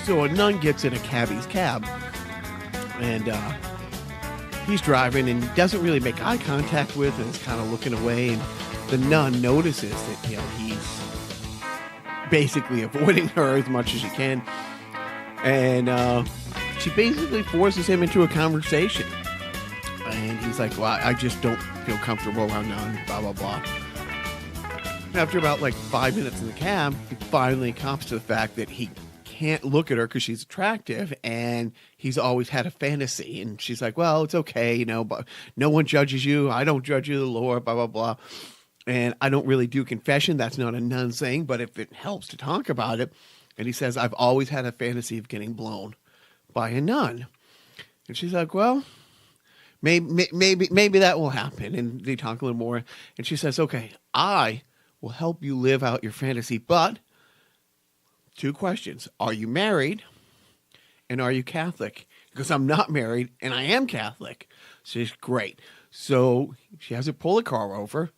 So a nun gets in a cabbie's cab, and he's driving and doesn't really make eye contact with, and is kind of looking away. And the nun notices that he's basically avoiding her as much as she can, and she basically forces him into a conversation. And he's like, "Well, I just don't feel comfortable around nuns." Blah blah blah. After about 5 minutes in the cab, he finally comes to the fact that he can't look at her because she's attractive, and he's always had a fantasy. And she's like, "Well, it's okay, but no one judges you. I don't judge you, the Lord, blah, blah, blah. And I don't really do confession. That's not a nun thing, but if it helps to talk about it." And he says, "I've always had a fantasy of getting blown by a nun." And she's like, "Well, maybe that will happen." And they talk a little more. And she says, "Okay, I will help you live out your fantasy, but 2 questions. Are you married? And are you Catholic?" Because I'm not married and I am Catholic. So she's great. So she has her pull the car over,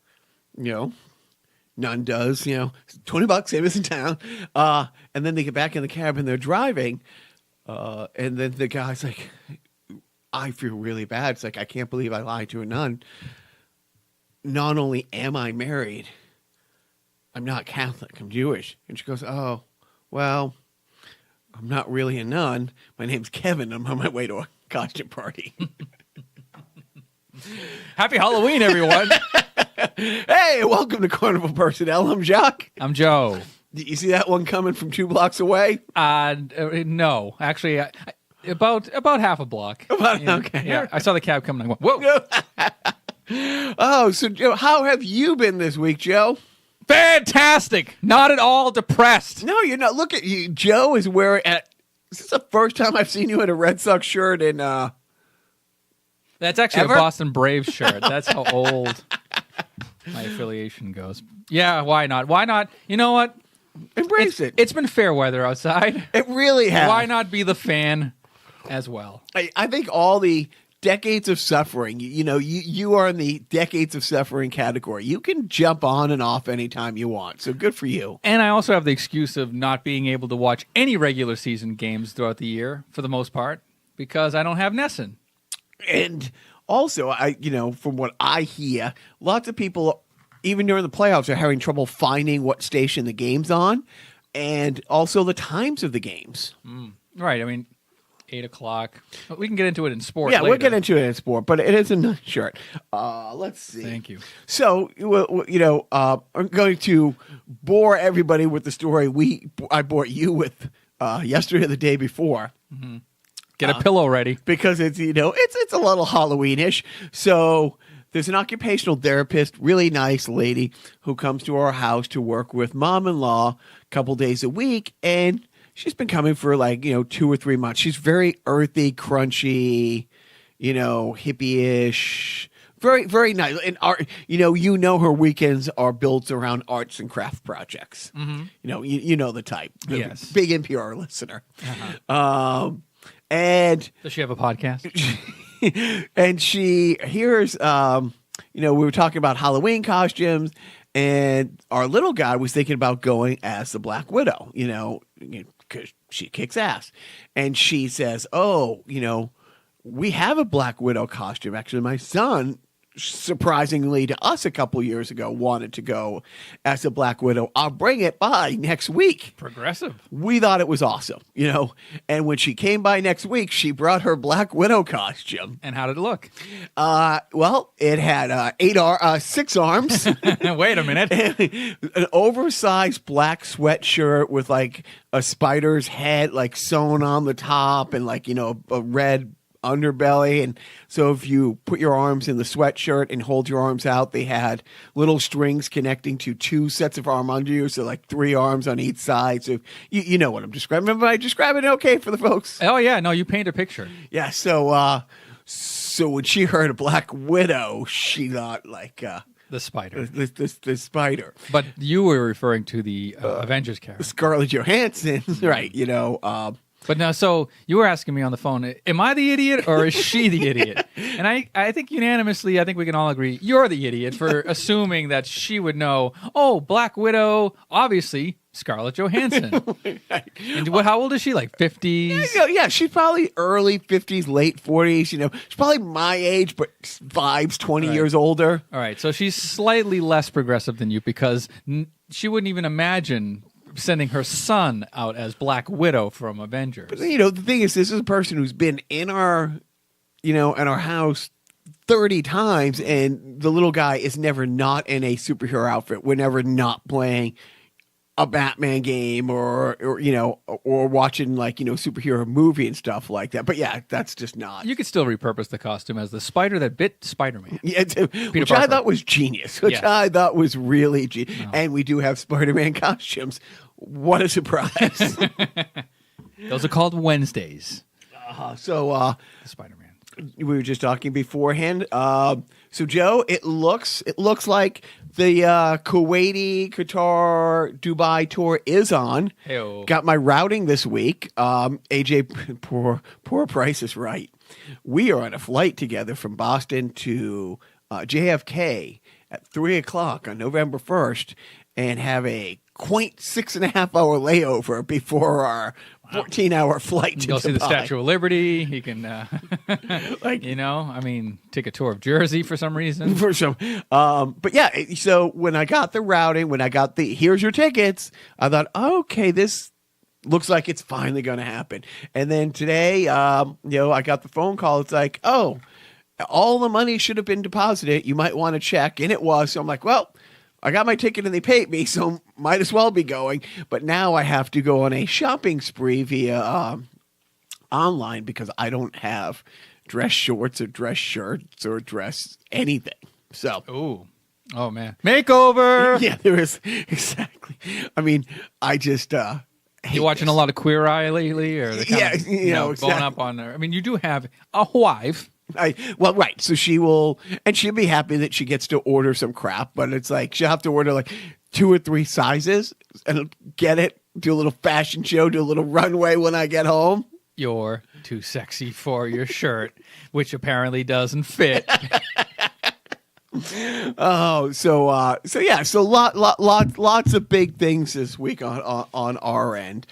nun does, $20, same as in town. And then they get back in the cab and they're driving. And then the guy's like, "I feel really bad." It's like, "I can't believe I lied to a nun. Not only am I married, I'm not Catholic, I'm Jewish." And she goes, "Oh, well, I'm not really a nun. My name's Kevin. I'm on my way to a costume party." Happy Halloween, everyone. Hey, welcome to Carnival Personnel. I'm Jacques. I'm Joe. Did you see that one coming from 2 blocks away? No, actually, about half a block. Okay. Yeah, I saw the cab coming. I went, whoa. Oh, so Joe, how have you been this week, Joe? Fantastic. Not at all depressed. No, you're not. Look at you. Joe is wearing. This is the first time I've seen you in a Red Sox shirt in. That's actually ever? a Boston Braves shirt. That's how old my affiliation goes. Yeah, why not? Why not? You know what? Embrace it. It's been fair weather outside. It really has. Why not be the fan as well? I think all the decades of suffering, you are in the decades of suffering category. You can jump on and off anytime you want. So good for you. And I also have the excuse of not being able to watch any regular season games throughout the year for the most part because I don't have Nessun. And also, from what I hear, lots of people, even during the playoffs, are having trouble finding what station the game's on and also the times of the games. Right. I mean, 8 o'clock. We can get into it in sport. Yeah, later. we'll get into it in sport, but it is a nice shirt. Let's see. Thank you. So, I'm going to bore everybody with the story I bored you with yesterday or the day before. Mm-hmm. Get a pillow ready because it's it's a little Halloweenish. So there's an occupational therapist, really nice lady, who comes to our house to work with mom-in-law a couple days a week, and she's been coming for 2 or 3 months. She's very earthy, crunchy, hippie-ish, very, very nice. And art, her weekends are built around arts and craft projects. Mm-hmm. You know the type. Yes. Big NPR listener. Uh-huh. And does she have a podcast? And she hears, we were talking about Halloween costumes, and our little guy was thinking about going as the Black Widow, because she kicks ass. And she says, "Oh, we have a Black Widow costume. Actually, my son, surprisingly to us a couple years ago, wanted to go as a Black Widow. I'll bring it by next week." Progressive. We thought it was awesome, And when she came by next week, she brought her Black Widow costume. And how did it look? Well, it had 6 arms. Wait a minute. An oversized black sweatshirt with a spider's head sewn on the top and a red underbelly. And so if you put your arms in the sweatshirt and hold your arms out, they had little strings connecting to 2 sets of arm under you, so 3 arms on each side. So you know what I'm describing. Remember I described it okay for the folks? Oh yeah, no, you paint a picture. Yeah, so when she heard a Black Widow, she thought the spider. The spider. But you were referring to the Avengers character. Scarlett Johansson, right, But now, so you were asking me on the phone, am I the idiot or is she the idiot? And I think unanimously, I think we can all agree, you're the idiot for assuming that she would know, oh, Black Widow, obviously, Scarlett Johansson. And how old is she? Like 50s? Yeah, she's probably early 50s, late 40s. She's probably my age, but vibes 20 years older. All right, so she's slightly less progressive than you because she wouldn't even imagine sending her son out as Black Widow from Avengers. But, the thing is, this is a person who's been in our house 30 times, and the little guy is never not in a superhero outfit. We're never not playing a Batman game or watching superhero movie and stuff like that. But yeah, that's just not. You could still repurpose the costume as the spider that bit Spider-Man. Yeah, which I thought was genius. I thought was really genius. No. And we do have Spider-Man costumes. What a surprise. Those are called Wednesdays. Spider-Man. We were just talking beforehand. So Joe, it looks like the Kuwaiti, Qatar, Dubai tour is on. Hey-o. Got my routing this week. AJ, poor Price is right. We are on a flight together from Boston to JFK at 3:00 on November 1st, and have a quaint 6.5-hour layover before our 14-hour flight to Go Dubai. see the Statue of Liberty. He can, take a tour of Jersey for some reason. But yeah, so when I got the routing, here's your tickets, I thought, okay, this looks like it's finally going to happen. And then today, I got the phone call. It's like, oh, all the money should have been deposited. You might want to check. And it was. So I'm like, well, I got my ticket and they paid me, so might as well be going. But now I have to go on a shopping spree via online because I don't have dress shorts or dress shirts or dress anything. So, oh man, makeover. Yeah, there is exactly. I mean, I just you watching a lot of Queer Eye lately, or exactly. going up on there. I mean, you do have a wife. Right. So she'll be happy that she gets to order some crap, but it's like she'll have to order like 2 or 3 sizes and get it, do a little fashion show, do a little runway when I get home. You're too sexy for your shirt, which apparently doesn't fit. So lots of big things this week on our end.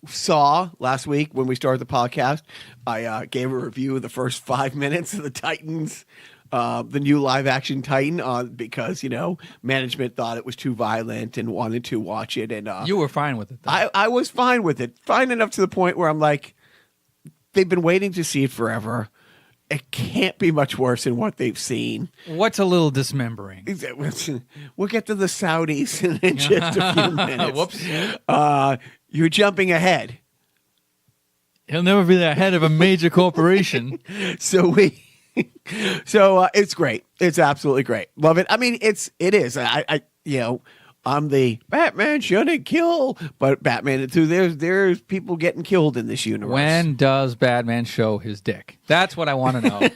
Saw last week when we started the podcast, I gave a review of the first 5 minutes of the Titans, the new live action Titan, because management thought it was too violent and wanted to watch it, and you were fine with it, though. I was fine with it, fine enough to the point where I'm like, they've been waiting to see it forever. It can't be much worse than what they've seen. What's a little dismembering? We'll get to the Saudis in just a few minutes. Whoops. You're jumping ahead. He'll never be the head of a major corporation. So it's great. It's absolutely great. Love it. I mean, it is. I'm the Batman shouldn't kill, but Batman too. There's people getting killed in this universe. When does Batman show his dick? That's what I want to know.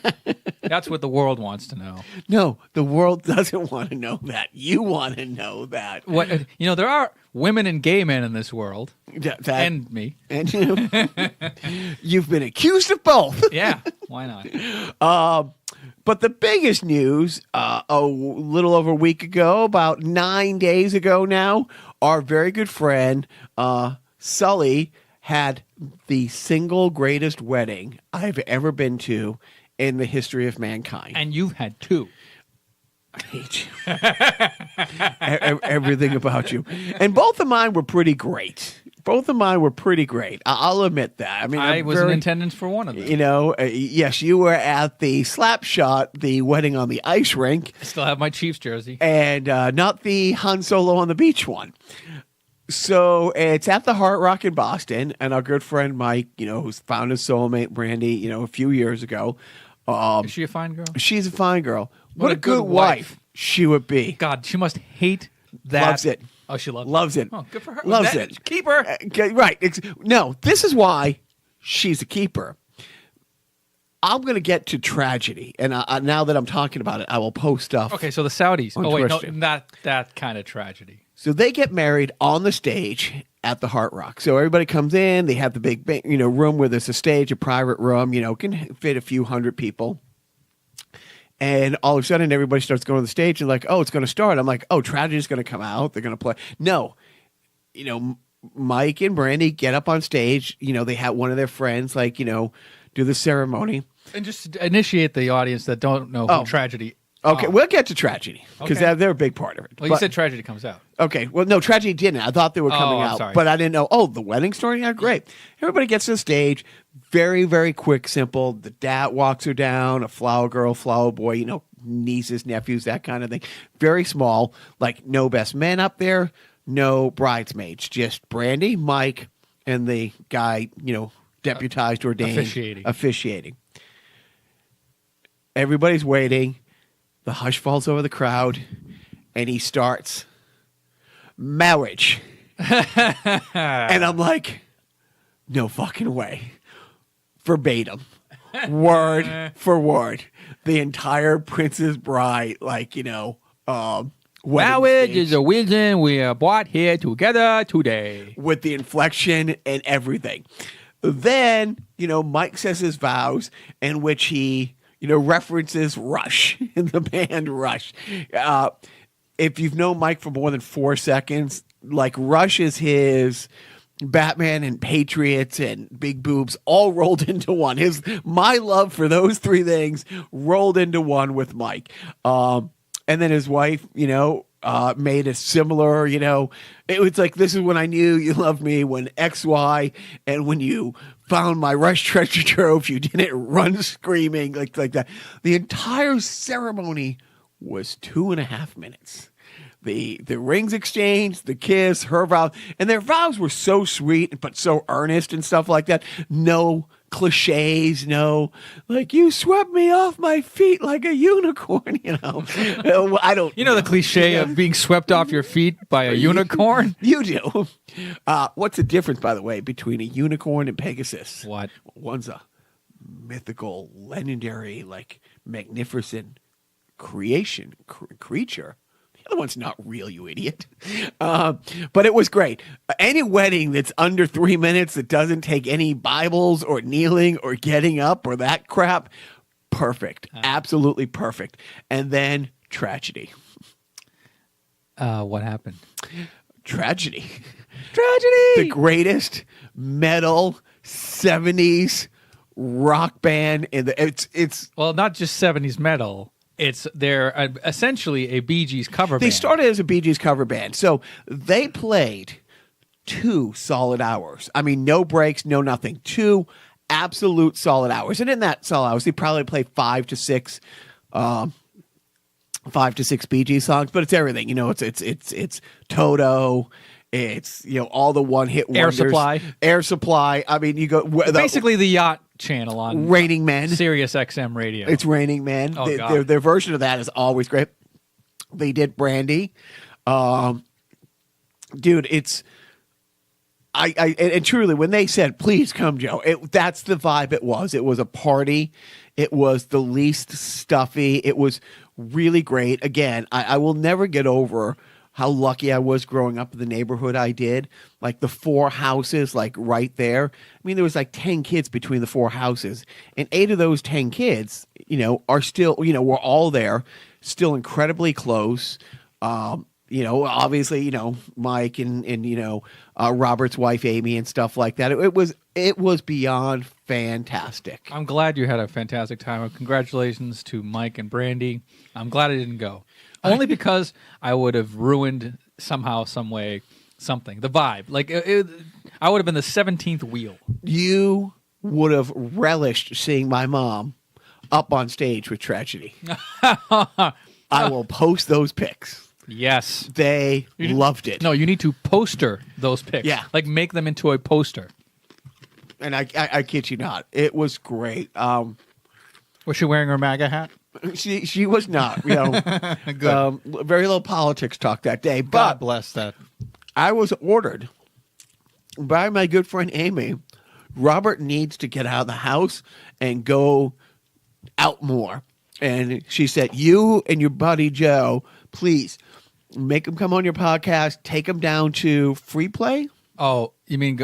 That's what the world wants to know. No, the world doesn't want to know that. You want to know that. What there are women and gay men in this world, and me, and you've been accused of both. Yeah, why not? But the biggest news, a little over a week ago, about 9 days ago now, our very good friend Sully had the single greatest wedding I've ever been to in the history of mankind. And you've had 2. I hate you. Everything about you. And both of mine were pretty great. I'll admit that. I mean, I was in attendance for one of them. Yes, you were at the Slapshot, the wedding on the ice rink. I still have my Chiefs jersey. And not the Han Solo on the beach one. So it's at the Hard Rock in Boston, and our good friend Mike, who's found his soulmate Brandy, a few years ago. Is she a fine girl? She's a fine girl. What a good wife she would be. God, she must hate that. Loves it. Oh, she loves it. Oh, good for her. Loves it. Keep her. Right. No, this is why she's a keeper. I'm going to get to tragedy, and now that I'm talking about it, I will post stuff. Okay, so the Saudis. Oh, wait, no, not that kind of tragedy. So they get married on the stage at the Hard Rock. So everybody comes in. They have the big, room where there's a stage, a private room. Can fit a few hundred people. And all of a sudden, everybody starts going to the stage and like, oh, it's going to start. I'm like, oh, Tragedy's going to come out. They're going to play. No, Mike and Brandy get up on stage. They have one of their friends, like, do the ceremony. And just initiate the audience that don't know who Tragedy. Okay, we'll get to Tragedy because they're a big part of it. Well, you said Tragedy comes out. Okay, well, no, Tragedy didn't. I thought they were coming out, sorry. but I didn't know. Oh, the wedding story? Yeah, great. Everybody gets to the stage. Very, very quick, simple. The dad walks her down, a flower girl, flower boy, nieces, nephews, that kind of thing. Very small, like no best men up there, no bridesmaids, just Brandy, Mike, and the guy, deputized, ordained. Officiating. Everybody's waiting. The hush falls over the crowd, and he starts, marriage. And I'm like, no fucking way. Verbatim. Word for word. The entire Princess Bride, marriage is a reason we are brought here together today. With the inflection and everything. Then, Mike says his vows, in which he, references Rush in the band Rush. If you've known Mike for more than 4 seconds, like Rush is his Batman and Patriots and Big Boobs all rolled into one. My love for those three things rolled into one with Mike. And then his wife, made a similar, it was like, this is when I knew you loved me, when XY, and when you found my Rush treasure trove, you didn't run screaming like that. The entire ceremony was 2.5 minutes. The rings exchanged, the kiss, her vow, and their vows were so sweet but so earnest and stuff like that. No cliches, no, like, you swept me off my feet like a unicorn, I don't the cliche of being swept off your feet by a unicorn? You do. What's the difference, by the way, between a unicorn and Pegasus? What? One's a mythical, legendary, magnificent creature. The other one's not real, you idiot. But it was great. Any wedding that's under 3 minutes that doesn't take any Bibles or kneeling or getting up or that crap, perfect. Absolutely perfect. And then Tragedy. What happened? Tragedy. The greatest metal 70s rock band in it's well, not just 70s metal. They're essentially a Bee Gees cover band. They started as a Bee Gees cover band. So they played 2 solid hours. I mean, no breaks, no nothing. 2 absolute solid hours. And in that solid hours, they probably played 5 to 6 Bee Gees songs, but it's everything. It's Toto. It's, all the one-hit wonders. Air Supply. I mean, you go... Basically the yacht channel on Raining Men. Sirius XM radio. It's Raining Men. Oh, their version of that is always great. They did Brandy. Dude, it's... And truly, when they said, please come, Joe, that's the vibe it was. It was a party. It was the least stuffy. It was really great. Again, I will never get over how lucky I was growing up in the neighborhood I did. Like the 4 houses, right there. I mean, there was 10 kids between the 4 houses. And 8 of those 10 kids, are still, we're all there, still incredibly close. Obviously, Mike and Robert's wife, Amy, and stuff like that. It was beyond fantastic. I'm glad you had a fantastic time. Congratulations to Mike and Brandy. I'm glad I didn't go. Only because I would have ruined somehow, some way, something. The vibe. I would have been the 17th wheel. You would have relished seeing my mom up on stage with Tragedy. I will post those pics. Yes. They loved it. No, you need to poster those pics. Yeah. Make them into a poster. And I kid you not. It was great. Was she wearing her MAGA hat? She was not. Good. Very little politics talk that day. But God bless that. I was ordered by my good friend Amy. Robert needs to get out of the house and go out more. And she said, you and your buddy Joe, please make him come on your podcast. Take him down to Free Play. Oh, you mean,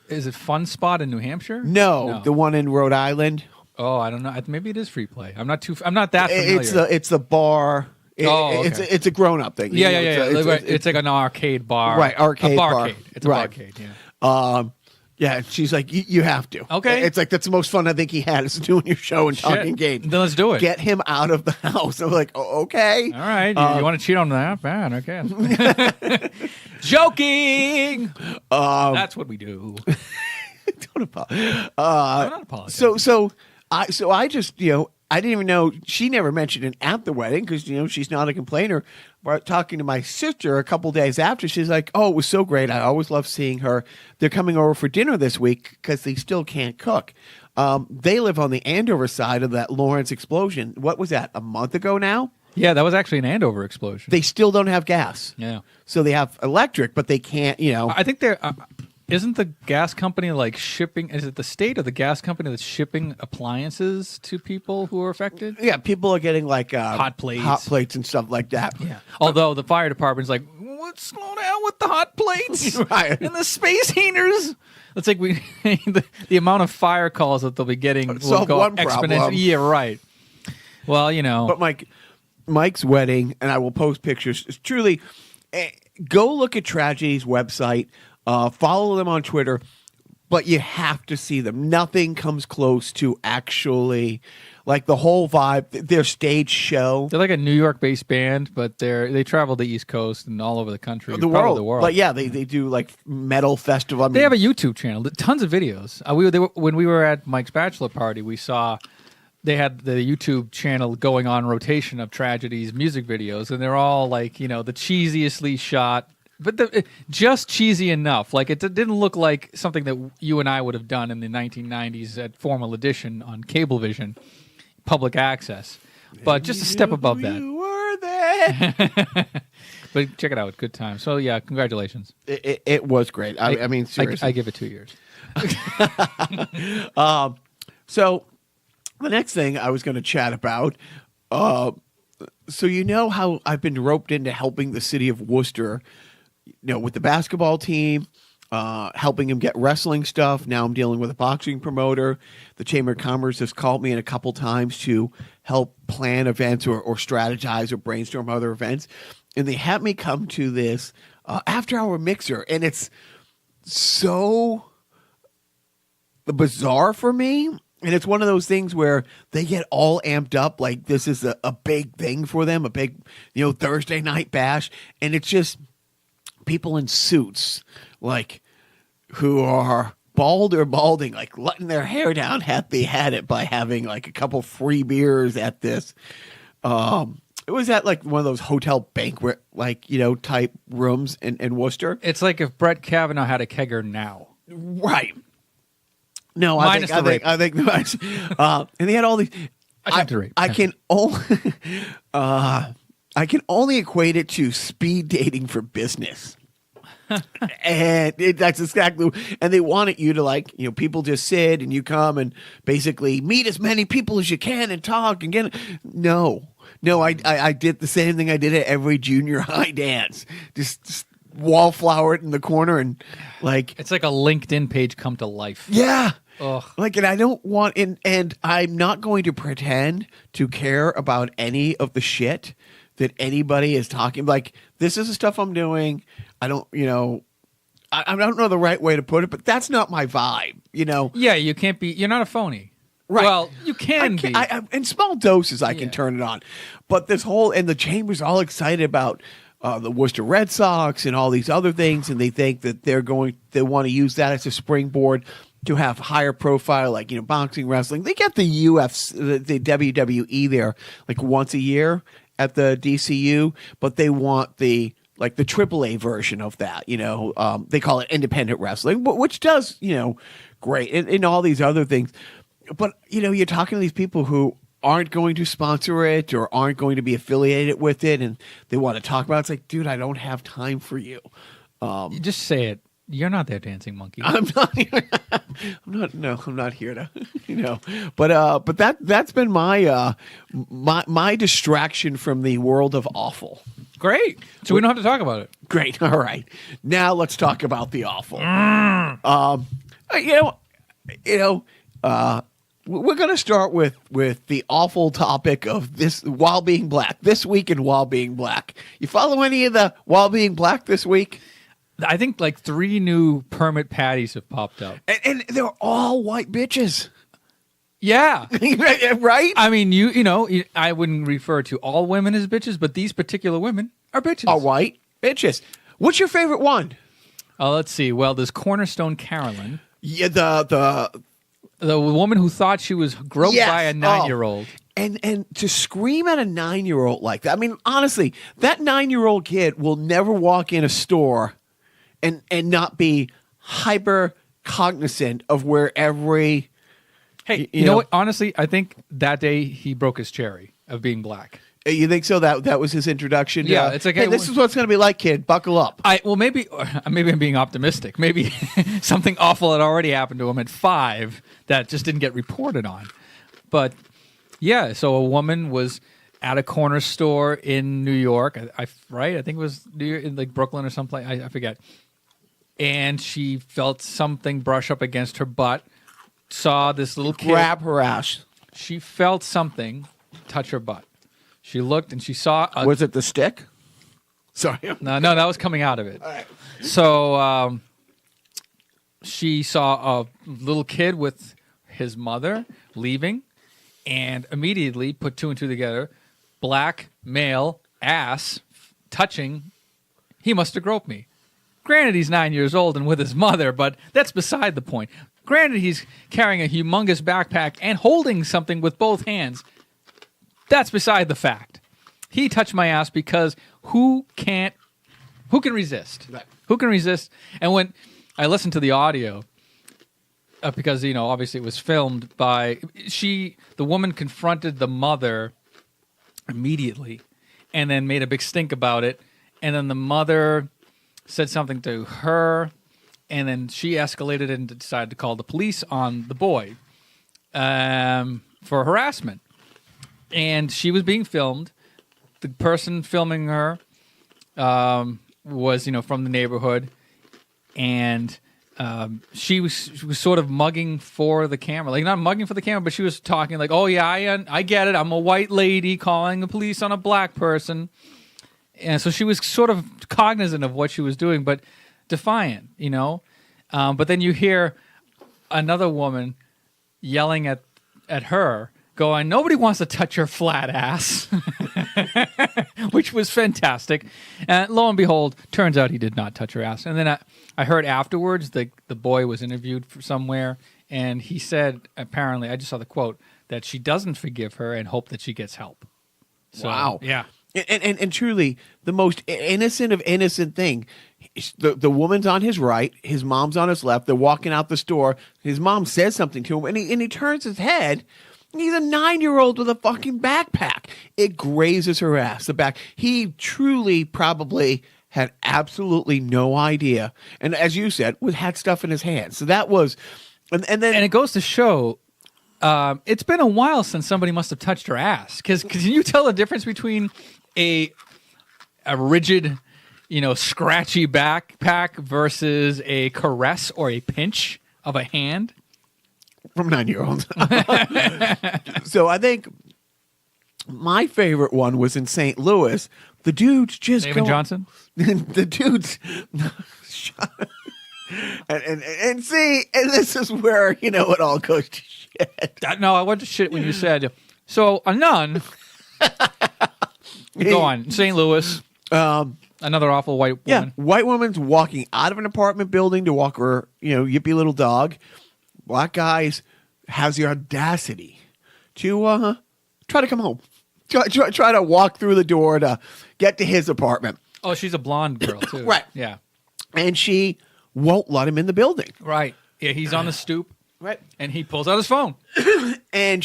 is it Fun Spot in New Hampshire? No, the one in Rhode Island. Oh, I don't know. Maybe it is free play. I'm not that familiar. It's the bar. Okay. It's a grown up thing. Yeah. It's like an arcade bar. Right, arcade bar. Barcade. It's a barcade. Yeah. Yeah, she's like, you have to. Okay. It's like, that's the most fun I think he had is doing your show and talking games. Then let's do it. Get him out of the house. I'm like, okay. All right. You want to cheat on that? Man, okay. Joking. That's what we do. Don't apologize. I'm not apologizing. So I just, I didn't even know, she never mentioned it at the wedding because, she's not a complainer. But talking to my sister a couple days after, she's like, oh, it was so great. I always love seeing her. They're coming over for dinner this week because they still can't cook. They live on the Andover side of that Lawrence explosion. What was that, a month ago now? Yeah, that was actually an Andover explosion. They still don't have gas. Yeah. So they have electric, but they can't, I think they're... isn't the gas company like shipping? Is it the state or the gas company that's shipping appliances to people who are affected? Yeah, people are getting like hot plates and stuff like that. Yeah. Although the fire department's like, let's slow down with the hot plates Right. and the space heaters. It's like the amount of fire calls that they'll be getting will go one exponentially. problem. Yeah, right. Well, But Mike's wedding, and I will post pictures. It's truly, go look at Tragedy's website. Follow them on Twitter, but you have to see them. Nothing comes close to actually, like the whole vibe, their stage show. They're like a New York-based band, but they travel the East Coast and all over the country, The probably world. the world. But yeah, they do like metal festival. They have a YouTube channel, tons of videos. When we were at Mike's bachelor party, we saw they had the YouTube channel going on rotation of Tragedy's music videos, and they're all like, the cheesiestly shot. But just cheesy enough. Like, it didn't look like something that you and I would have done in the 1990s at Formal Edition on Cablevision, public access. But just a step above that. You were there. But check it out. Good time. So, yeah, congratulations. It was great. I mean, seriously. I give it 2 years. So the next thing I was going to chat about, so how I've been roped into helping the city of Worcester, with the basketball team, helping him get wrestling stuff. Now I'm dealing with a boxing promoter. The Chamber of Commerce has called me in a couple times to help plan events or strategize or brainstorm other events. And they had me come to this after-hour mixer. And it's so bizarre for me. And it's one of those things where they get all amped up like this is a big thing for them, a big, Thursday night bash. And it's just people in suits, like, who are bald or balding, like letting their hair down happy had it by having like a couple free beers at this. It was at like one of those hotel banquet, like, type rooms in Worcester. It's like if Brett Kavanaugh had a kegger now. Right. No, Minus I think, and they had all these. I can only equate it to speed dating for business. And that's exactly, and they wanted you to like, people just sit and you come and basically meet as many people as you can and talk and get. No, I did the same thing I did at every junior high dance. Just wallflower it in the corner and like. It's like a LinkedIn page come to life. Yeah. Ugh. Like, and I don't want, and I'm not going to pretend to care about any of the shit that anybody is talking. Like, this is the stuff I'm doing. I don't, I don't know the right way to put it, but that's not my vibe, Yeah, you can't be, you're not a phony. Right. Well, you can be. In small doses, I can turn it on. But this whole, and the Chamber's all excited about the Worcester Red Sox and all these other things, and they think that they want to use that as a springboard to have higher profile, like, boxing, wrestling. They get the UFC, the WWE there like once a year at the DCU, but they want the AAA version of that, they call it independent wrestling, which does, great and all these other things. But, you're talking to these people who aren't going to sponsor it or aren't going to be affiliated with it, and they want to talk about it. It's like, dude, I don't have time for you. You just say it. You're not their dancing monkey. I'm not here to, But that's been my distraction from the world of awful. Great. So we don't have to talk about it. Great. All right. Now let's talk We're going to start with the awful topic of this while being black. This week in while being black. You follow any of the while being black this week? I think like 3 new permit patties have popped up. And they're all white bitches. Yeah. Right? I mean, you know, I wouldn't refer to all women as bitches, but these particular women are bitches. Are white bitches. What's your favorite one? Let's see. Well, there's Cornerstone Carolyn. Yeah, the woman who thought she was groped Yes. by a 9-year-old. And to scream at a 9-year-old like that. I mean, honestly, that 9-year-old kid will never walk in a store and not be hyper cognizant of where every Hey, you know what? Honestly, I think that day he broke his cherry of being black. You think so? That was his introduction. Yeah, it's like, hey, this is what's going to be like, kid. Buckle up. Maybe I'm being optimistic. Maybe something awful had already happened to him at 5 that just didn't get reported on. But yeah, so a woman was at a corner store in New York, right? I think it was New York, in like Brooklyn or someplace. I forget. And she felt something brush up against her butt. Saw this little kid Grab her ass. She felt something touch her butt. She looked and she saw. Was it the stick? Sorry. No, that was coming out of it. All right. So she saw a little kid with his mother leaving, and immediately put 2 and 2 together. Black male ass touching. He must have groped me. Granted, he's 9 years old and with his mother, but that's beside the point. Granted, he's carrying a humongous backpack and holding something with both hands. That's beside the fact. He touched my ass because who can resist? Right. Who can resist? And when I listened to the audio, because, you know, obviously it was filmed by the woman confronted the mother immediately and then made a big stink about it. And then the mother said something to her. And then she escalated and decided to call the police on the boy for harassment. And she was being filmed. The person filming her was, you know, from the neighborhood, and she was sort of mugging for the camera, like not mugging for the camera, but she was talking like, "Oh yeah, I get it. I'm a white lady calling the police on a black person," and so she was sort of cognizant of what she was doing, but defiant, you know. But then you hear another woman yelling at her, going, "Nobody wants to touch your flat ass," which was fantastic. And lo and behold, turns out he did not touch her ass. And then I heard afterwards the boy was interviewed for somewhere, and he said, apparently, I just saw the quote, that she doesn't forgive her and hope that she gets help. So, wow. Yeah. And truly, the most innocent of innocent thing. The woman's on his right, his mom's on his left. They're walking out the store. His mom says something to him, and he turns his head. He's a 9-year-old with a fucking backpack. It grazes her ass, the back. He truly probably had absolutely no idea. And as you said, had stuff in his hands. So that was, and then it goes to show, it's been a while since somebody must have touched her ass. Because can you tell the difference between a rigid, you know, scratchy backpack versus a caress or a pinch of a hand? From 9-year-olds. So I think my favorite one was in St. Louis. The dude's just David Johnson? The dude's and see, and this is where, you know, it all goes to shit. No, I went to shit when you said, so a nun, go on, St. Louis, another awful white woman. Yeah, white woman's walking out of an apartment building to walk her, you know, yippy little dog. Black guys has the audacity to try to come home. Try to walk through the door to get to his apartment. Oh, she's a blonde girl, too. Right. Yeah. And she won't let him in the building. Right. Yeah, he's on the stoop. Right. And he pulls out his phone. And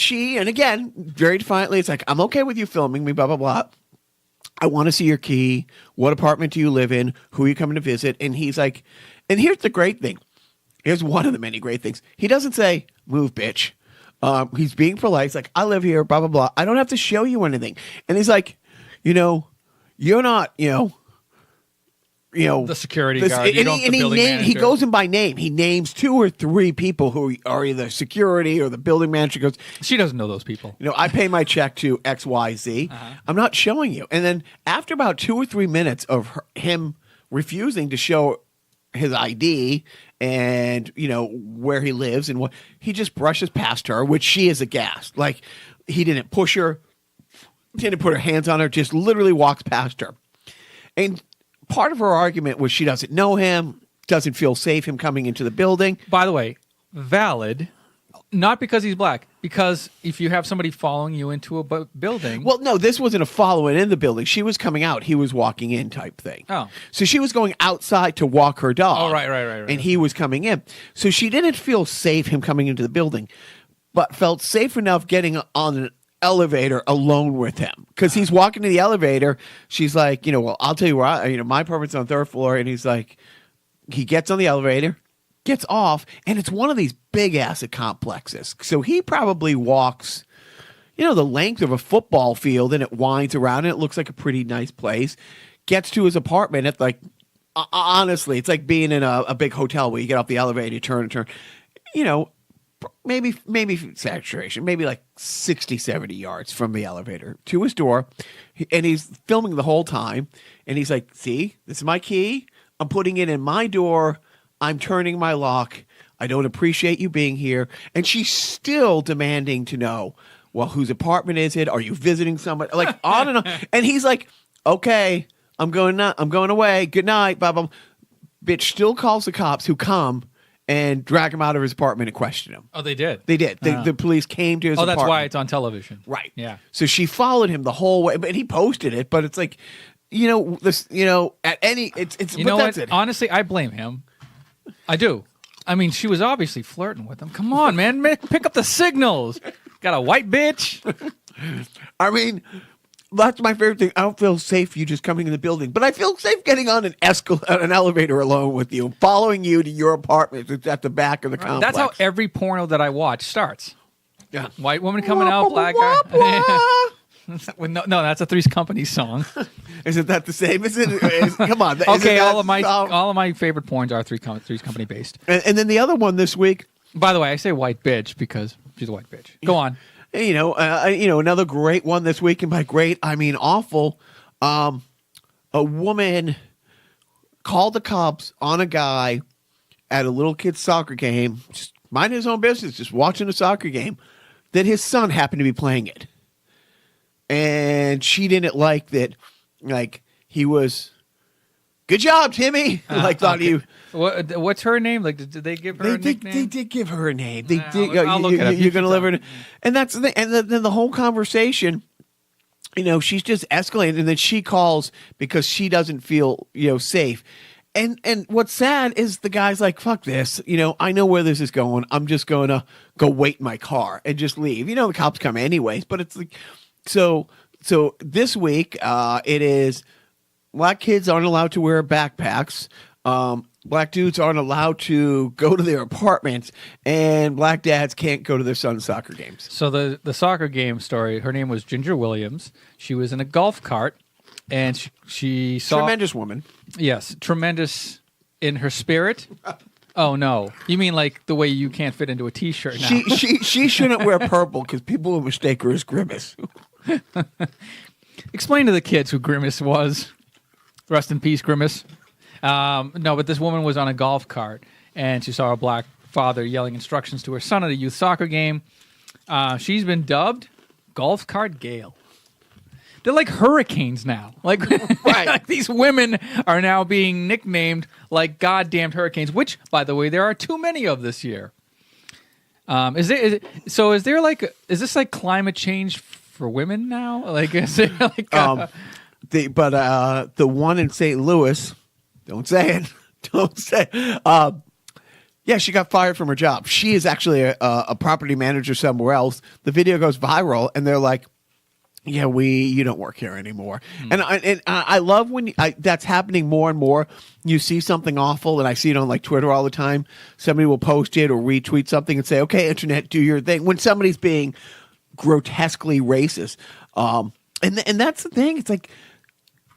again, very defiantly, it's like, I'm okay with you filming me, blah, blah, blah. I want to see your key. What apartment do you live in? Who are you coming to visit? And he's like, and here's the great thing. Here's one of the many great things. He doesn't say, move, bitch. He's being polite. He's like, I live here, blah, blah, blah. I don't have to show you anything. And he's like, you know, you're not, you know, the security guard. He goes in by name. He names 2 or 3 people who are either security or the building manager. Goes, she doesn't know those people. I pay my check to XYZ. I'm not showing you. And then after about 2 or 3 minutes of him refusing to show his ID and where he lives and what, he just brushes past her, which she is aghast. Like, he didn't push her, didn't put her hands on her, just literally walks past her. And part of her argument was she doesn't know him, doesn't feel safe him coming into the building. By the way, valid, not because he's black, because if you have somebody following you into a building. Well, no, this wasn't a following in the building. She was coming out. He was walking in type thing. Oh. So she was going outside to walk her dog. Oh, right. And he was coming in. So she didn't feel safe him coming into the building, but felt safe enough getting on an elevator alone with him, because he's walking to the elevator. She's like, well, I'll tell you where my apartment's on the 3rd floor. And he's like, he gets on the elevator, gets off, and it's one of these big asset complexes. So he probably walks, the length of a football field, and it winds around, and it looks like a pretty nice place. Gets to his apartment at honestly, it's like being in a big hotel where you get off the elevator, you turn and turn, maybe saturation, maybe like 60, 70 yards from the elevator to his door. And he's filming the whole time. And he's like, see, this is my key. I'm putting it in my door. I'm turning my lock. I don't appreciate you being here. And she's still demanding to know, well, whose apartment is it? Are you visiting somebody? Like, on and on. And he's like, okay, I'm going away. Good night. Blah, blah. Bitch still calls the cops, who come and drag him out of his apartment and question him. Oh, they did? They did. The police came to his apartment. Oh, that's why it's on television. Right. Yeah. So she followed him the whole way, but he posted it, but it's like, it's You know what? Honestly, I blame him. I do. I mean, she was obviously flirting with him. Come on, man. Pick up the signals. Got a white bitch. I mean, that's my favorite thing. I don't feel safe you just coming in the building, but I feel safe getting on an elevator alone with you, following you to your apartment. It's at the back of the complex. That's how every porno that I watch starts. Yeah. White woman coming out, black guy. No, that's a Three's Company song. Isn't that the same? Come on. Okay, all of my favorite porns are Three's Company based. And then the other one this week. By the way, I say white bitch because she's a white bitch. Go on. Another great one this week, and by great I mean awful. A woman called the cops on a guy at a little kid's soccer game, just minding his own business, just watching a soccer game, that his son happened to be playing it. And she didn't like that, like, he was, good job, Timmy. Thought okay. What's her name? Like, did they give her a nickname? They did give her a name. They did. I'll look it up. You're going to live her. And that's the thing. And then the whole conversation, she's just escalating. And then she calls because she doesn't feel, safe. And what's sad is the guy's like, fuck this. I know where this is going. I'm just going to go wait in my car and just leave. The cops come anyways. But it's like, so this week it is black kids aren't allowed to wear backpacks. Black dudes aren't allowed to go to their apartments, and black dads can't go to their son's soccer games. So the soccer game story, her name was Ginger Williams. She was in a golf cart, and she saw... Tremendous woman. Yes, tremendous in her spirit. Oh, no. You mean like the way you can't fit into a T-shirt now. She shouldn't wear purple because people will mistake her as Grimace. Explain to the kids who Grimace was. Rest in peace, Grimace. No, but this woman was on a golf cart, and she saw a black father yelling instructions to her son at a youth soccer game. She's been dubbed Golf Cart Gale. They're like hurricanes now. Like, right. Like these women are now being nicknamed like goddamned hurricanes, which, by the way, there are too many of this year. Is this like climate change for women now? Like, is it like... the one in St. Louis... Don't say it. Don't say it. Yeah, she got fired from her job. She is actually a property manager somewhere else. The video goes viral, and they're like, yeah, you don't work here anymore. And I love when that's happening more and more. You see something awful, and I see it on like Twitter all the time. Somebody will post it or retweet something and say, okay, internet, do your thing. When somebody's being grotesquely racist. And that's the thing. It's like,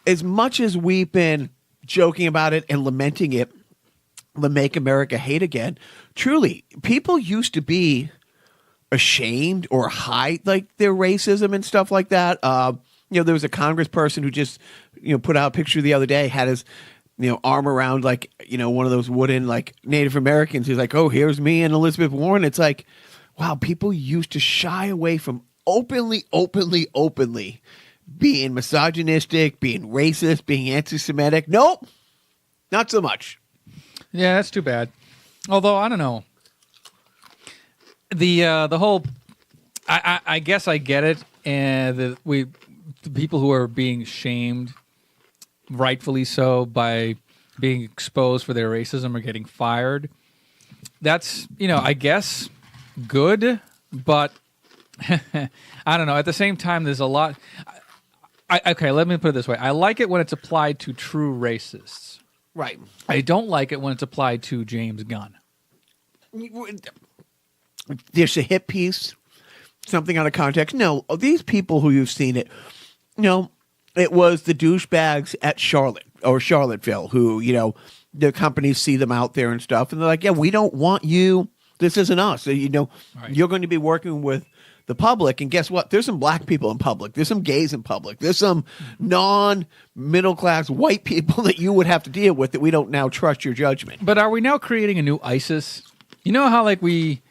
as much as we've been joking about it and lamenting it, the Make America Hate Again. Truly, people used to be ashamed or hide like their racism and stuff like that. There was a congressperson who just, put out a picture the other day, had his, arm around like, one of those wooden like Native Americans. He's like, oh, here's me and Elizabeth Warren. It's like, wow, people used to shy away from openly being misogynistic, being racist, being anti-Semitic. Nope, not so much. Yeah, that's too bad. Although, I don't know. The whole, I guess I get it, and the people who are being shamed, rightfully so, by being exposed for their racism are getting fired. That's, I guess good, but I don't know. At the same time, there's a lot. Okay, let me put it this way. I like it when it's applied to true racists. Right. I don't like it when it's applied to James Gunn. There's a hit piece, something out of context. No, these people who you've seen it, it was the douchebags at Charlotte or Charlottesville who, the companies see them out there and stuff. And they're like, yeah, we don't want you. This isn't us. So, Right. You're going to be working with the public. And guess what? There's some black people in public. There's some gays in public. There's some non-middle class white people that you would have to deal with that we don't now trust your judgment. But are we now creating a new ISIS? You know how like we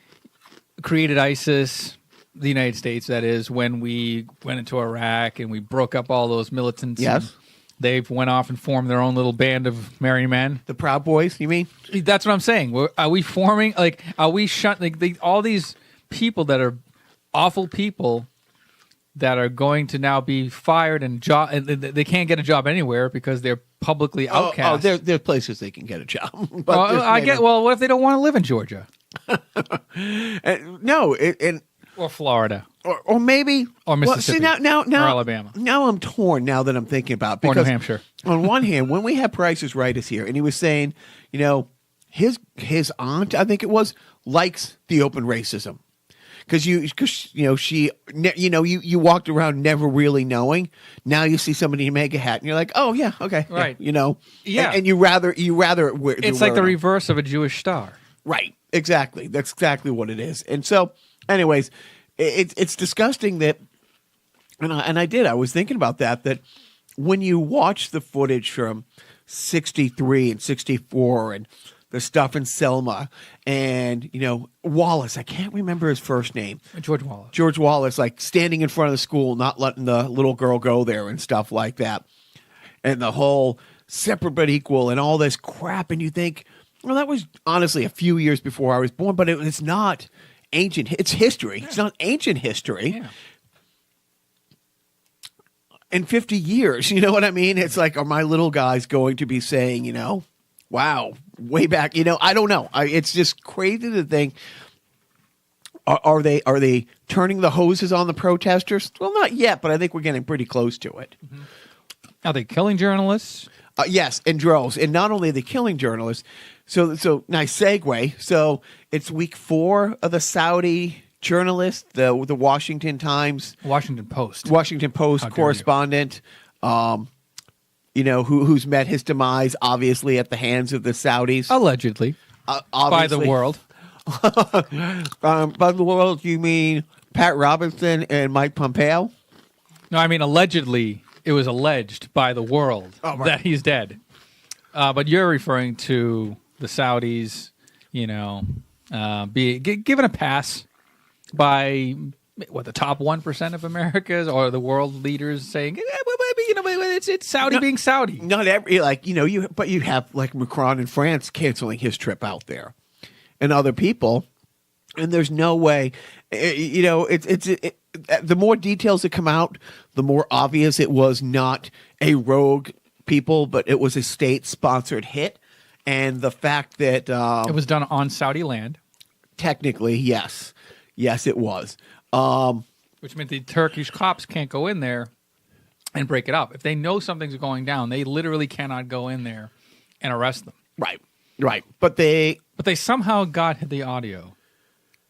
created ISIS, the United States, that is, when we went into Iraq and we broke up all those militants. Yes. They went off and formed their own little band of merry men. The Proud Boys, you mean? That's what I'm saying. Are we forming, like, are we all these people that are awful people that are going to now be fired and they can't get a job anywhere because they're publicly outcast? Oh, there are places they can get a job. But well, what if they don't want to live in Georgia? No, Or Florida. Or maybe or Mississippi. Well, see, now, or Alabama. Now I'm torn. Now that I'm thinking about Or because New Hampshire. On one hand, when we had Price is Right is here, and he was saying, his aunt, I think it was, likes the open racism because she you walked around never really knowing. Now you see somebody in a mega hat, and you're like, oh yeah, okay, right, yeah, and you rather it's like the reverse of a Jewish star, right? Exactly, that's exactly what it is, and so. Anyways, it's disgusting that, and I was thinking about that when you watch the footage from 63 and 64 and the stuff in Selma and, Wallace, I can't remember his first name. George Wallace, like standing in front of the school, not letting the little girl go there and stuff like that. And the whole separate but equal and all this crap. And you think, well, that was honestly a few years before I was born, but it's not ancient. It's history. It's not ancient history. Yeah. In 50 years, you know what I mean? It's like, are my little guys going to be saying, wow, way back, I don't know. It's just crazy to think. Are they turning the hoses on the protesters? Well, not yet, but I think we're getting pretty close to it. Mm-hmm. Are they killing journalists? Yes, in droves. And not only are they killing journalists, so nice segue. So it's week 4 of the Saudi journalist, the Washington Post correspondent, who's met his demise, obviously at the hands of the Saudis, allegedly, by the world. By the world, you mean Pat Robertson and Mike Pompeo? No, I mean allegedly. It was alleged by the world that he's dead. But you're referring to the Saudis, given a pass by the top 1% of Americans or the world leaders saying, it's Saudi being Saudi. Not every but you have like Macron in France canceling his trip out there, and other people, and there's no way, the more details that come out, the more obvious it was not a rogue people, but it was a state-sponsored hit. And the fact that it was done on Saudi land. Technically, yes. Yes, it was. Which meant the Turkish cops can't go in there and break it up. If they know something's going down, they literally cannot go in there and arrest them. Right. But they somehow got the audio.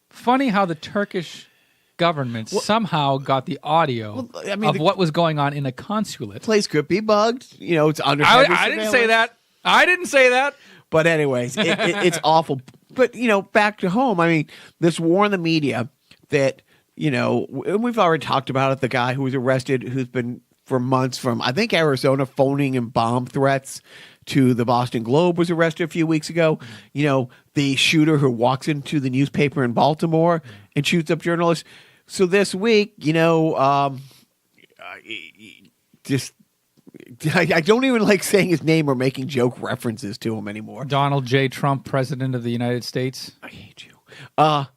Funny how the Turkish government somehow got the audio of what was going on in a consulate. Place could be bugged. It's under. I didn't say that. I didn't say that. But anyways, it's awful. But, back to home, I mean, this war in the media that, and we've already talked about it, the guy who was arrested, who's been for months from, I think, Arizona, phoning in bomb threats to the Boston Globe, was arrested a few weeks ago. The shooter who walks into the newspaper in Baltimore and shoots up journalists. So this week, just... I don't even like saying his name or making joke references to him anymore. Donald J. Trump, President of the United States. I hate you. At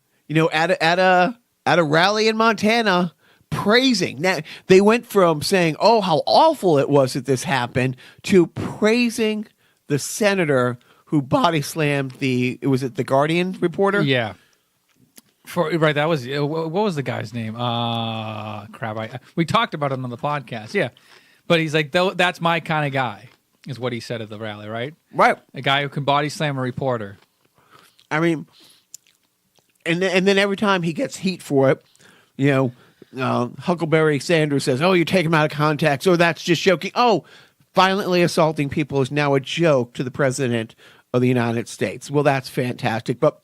a rally in Montana, praising. Now, they went from saying, "Oh, how awful it was that this happened," to praising the senator who body slammed the Guardian reporter. Yeah. That was what was the guy's name? Crap! We talked about it on the podcast. Yeah. But he's like, that's my kind of guy, is what he said at the rally, right? Right. A guy who can body slam a reporter. I mean, and then every time he gets heat for it, Huckleberry Sanders says, "Oh, you take him out of context," or "That's just joking." Oh, violently assaulting people is now a joke to the President of the United States. Well, that's fantastic. But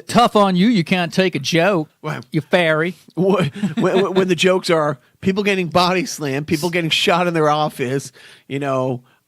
tough on you. You can't take a joke, you fairy. When the jokes are people getting body slammed, people getting shot in their office,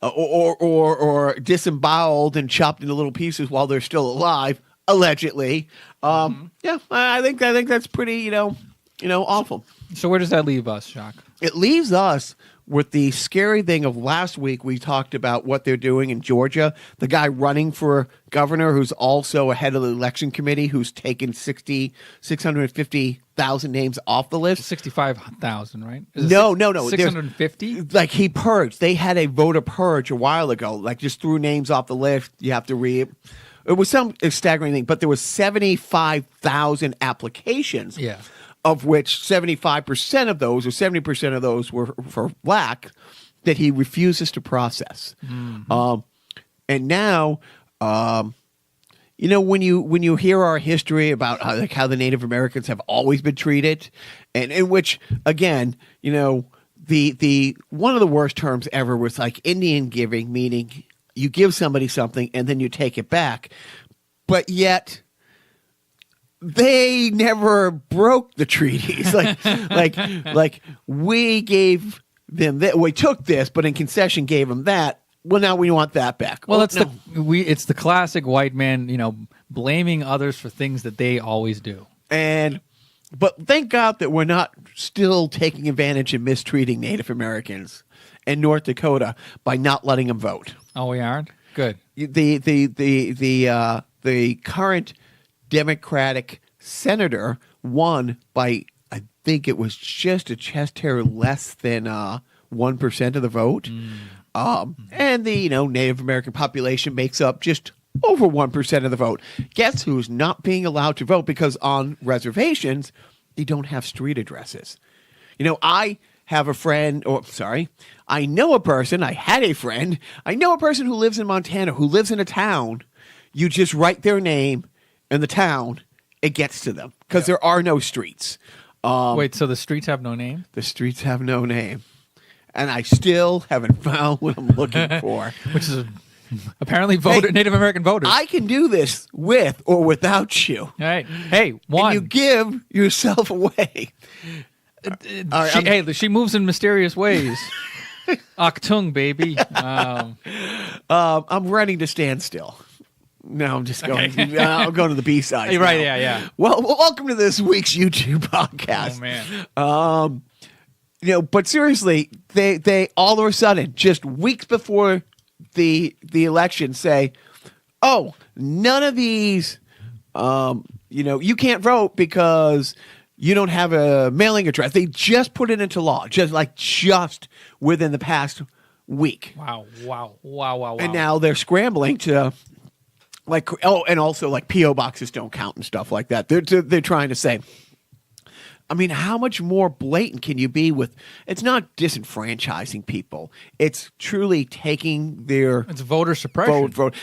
or disemboweled and chopped into little pieces while they're still alive, allegedly. Yeah, I think that's pretty, awful. So where does that leave us, Jacques? It leaves us with the scary thing of last week. We talked about what they're doing in Georgia. The guy running for governor, who's also a head of the election committee, who's taken 650,000 names off the list. 65,000, right? No. 650? Like he purged. They had a voter purge a while ago. Like just threw names off the list. You have to read. It was some staggering thing, but there was 75,000 applications. Yeah. Of which 75% of those, or 70% of those, were for black, that he refuses to process. Mm-hmm. And now, when you hear our history about how the Native Americans have always been treated, and in which, again, the one of the worst terms ever was like Indian giving, meaning you give somebody something and then you take it back, but yet they never broke the treaties. Like we gave them that. We took this, but in concession gave them that. Well, now we want that back. Well, it's the classic white man, blaming others for things that they always do. But thank God that we're not still taking advantage and mistreating Native Americans in North Dakota by not letting them vote. Oh, we aren't? Good. The current Democratic senator won by, I think it was just a chest hair less than 1% of the vote. And the Native American population makes up just over 1% of the vote. Guess who's not being allowed to vote because on reservations they don't have street addresses. I have a friend, I know a person who lives in Montana, who lives in a town. You just write their name in the town, it gets to them because there are no streets. Wait, so the streets have no name? The streets have no name. And I still haven't found what I'm looking for. Which is apparently Native American voters. I can do this with or without you. All right. Hey, one. And you give yourself away. She moves in mysterious ways. Achtung, baby. I'm ready to stand still. No, I'm just going. Okay. I'll go to the B-side. Right? Yeah. Well, welcome to this week's YouTube podcast. Oh man. But seriously, they all of a sudden, just weeks before the election, say, "Oh, none of these, you can't vote because you don't have a mailing address." They just put it into law, just within the past week. Wow. And now they're scrambling to. And also P.O. boxes don't count and stuff like that. They're trying to say, I mean, how much more blatant can you be with? It's not disenfranchising people. It's truly taking their. It's voter suppression. Vote.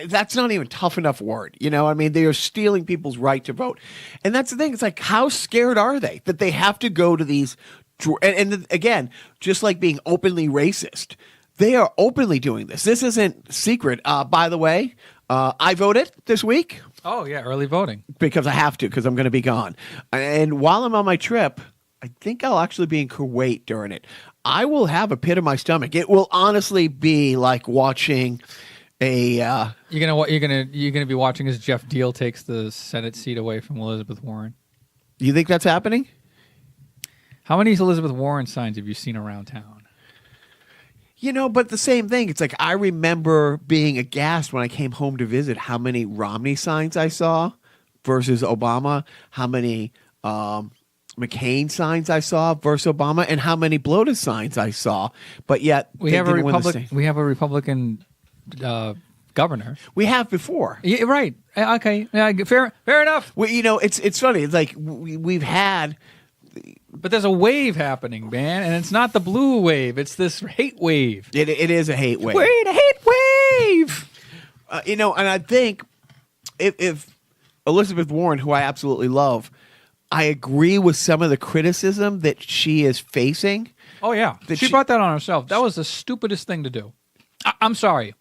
That's not even a tough enough word. They are stealing people's right to vote, and that's the thing. It's like, how scared are they that they have to go to these? And again, just like being openly racist. They are openly doing this. This isn't secret. By the way, I voted this week. Oh, yeah, early voting. Because I have to, because I'm going to be gone. And while I'm on my trip, I think I'll actually be in Kuwait during it. I will have a pit in my stomach. It will honestly be like watching a. You're gonna be watching as Jeff Deal takes the Senate seat away from Elizabeth Warren. You think that's happening? How many Elizabeth Warren signs have you seen around town? But the same thing. It's like I remember being aghast when I came home to visit how many Romney signs I saw versus Obama, how many McCain signs I saw versus Obama, and how many Bloated signs I saw. But yet we have a Republican governor. We have before. Yeah, right. Okay. Yeah, fair enough. Well, it's funny. It's like we've had. But there's a wave happening, man, and it's not the blue wave. It's this hate wave. It is a hate wave. Wait, a hate wave! And I think if Elizabeth Warren, who I absolutely love, I agree with some of the criticism that she is facing. Oh, yeah. She brought that on herself. That was the stupidest thing to do. I'm sorry.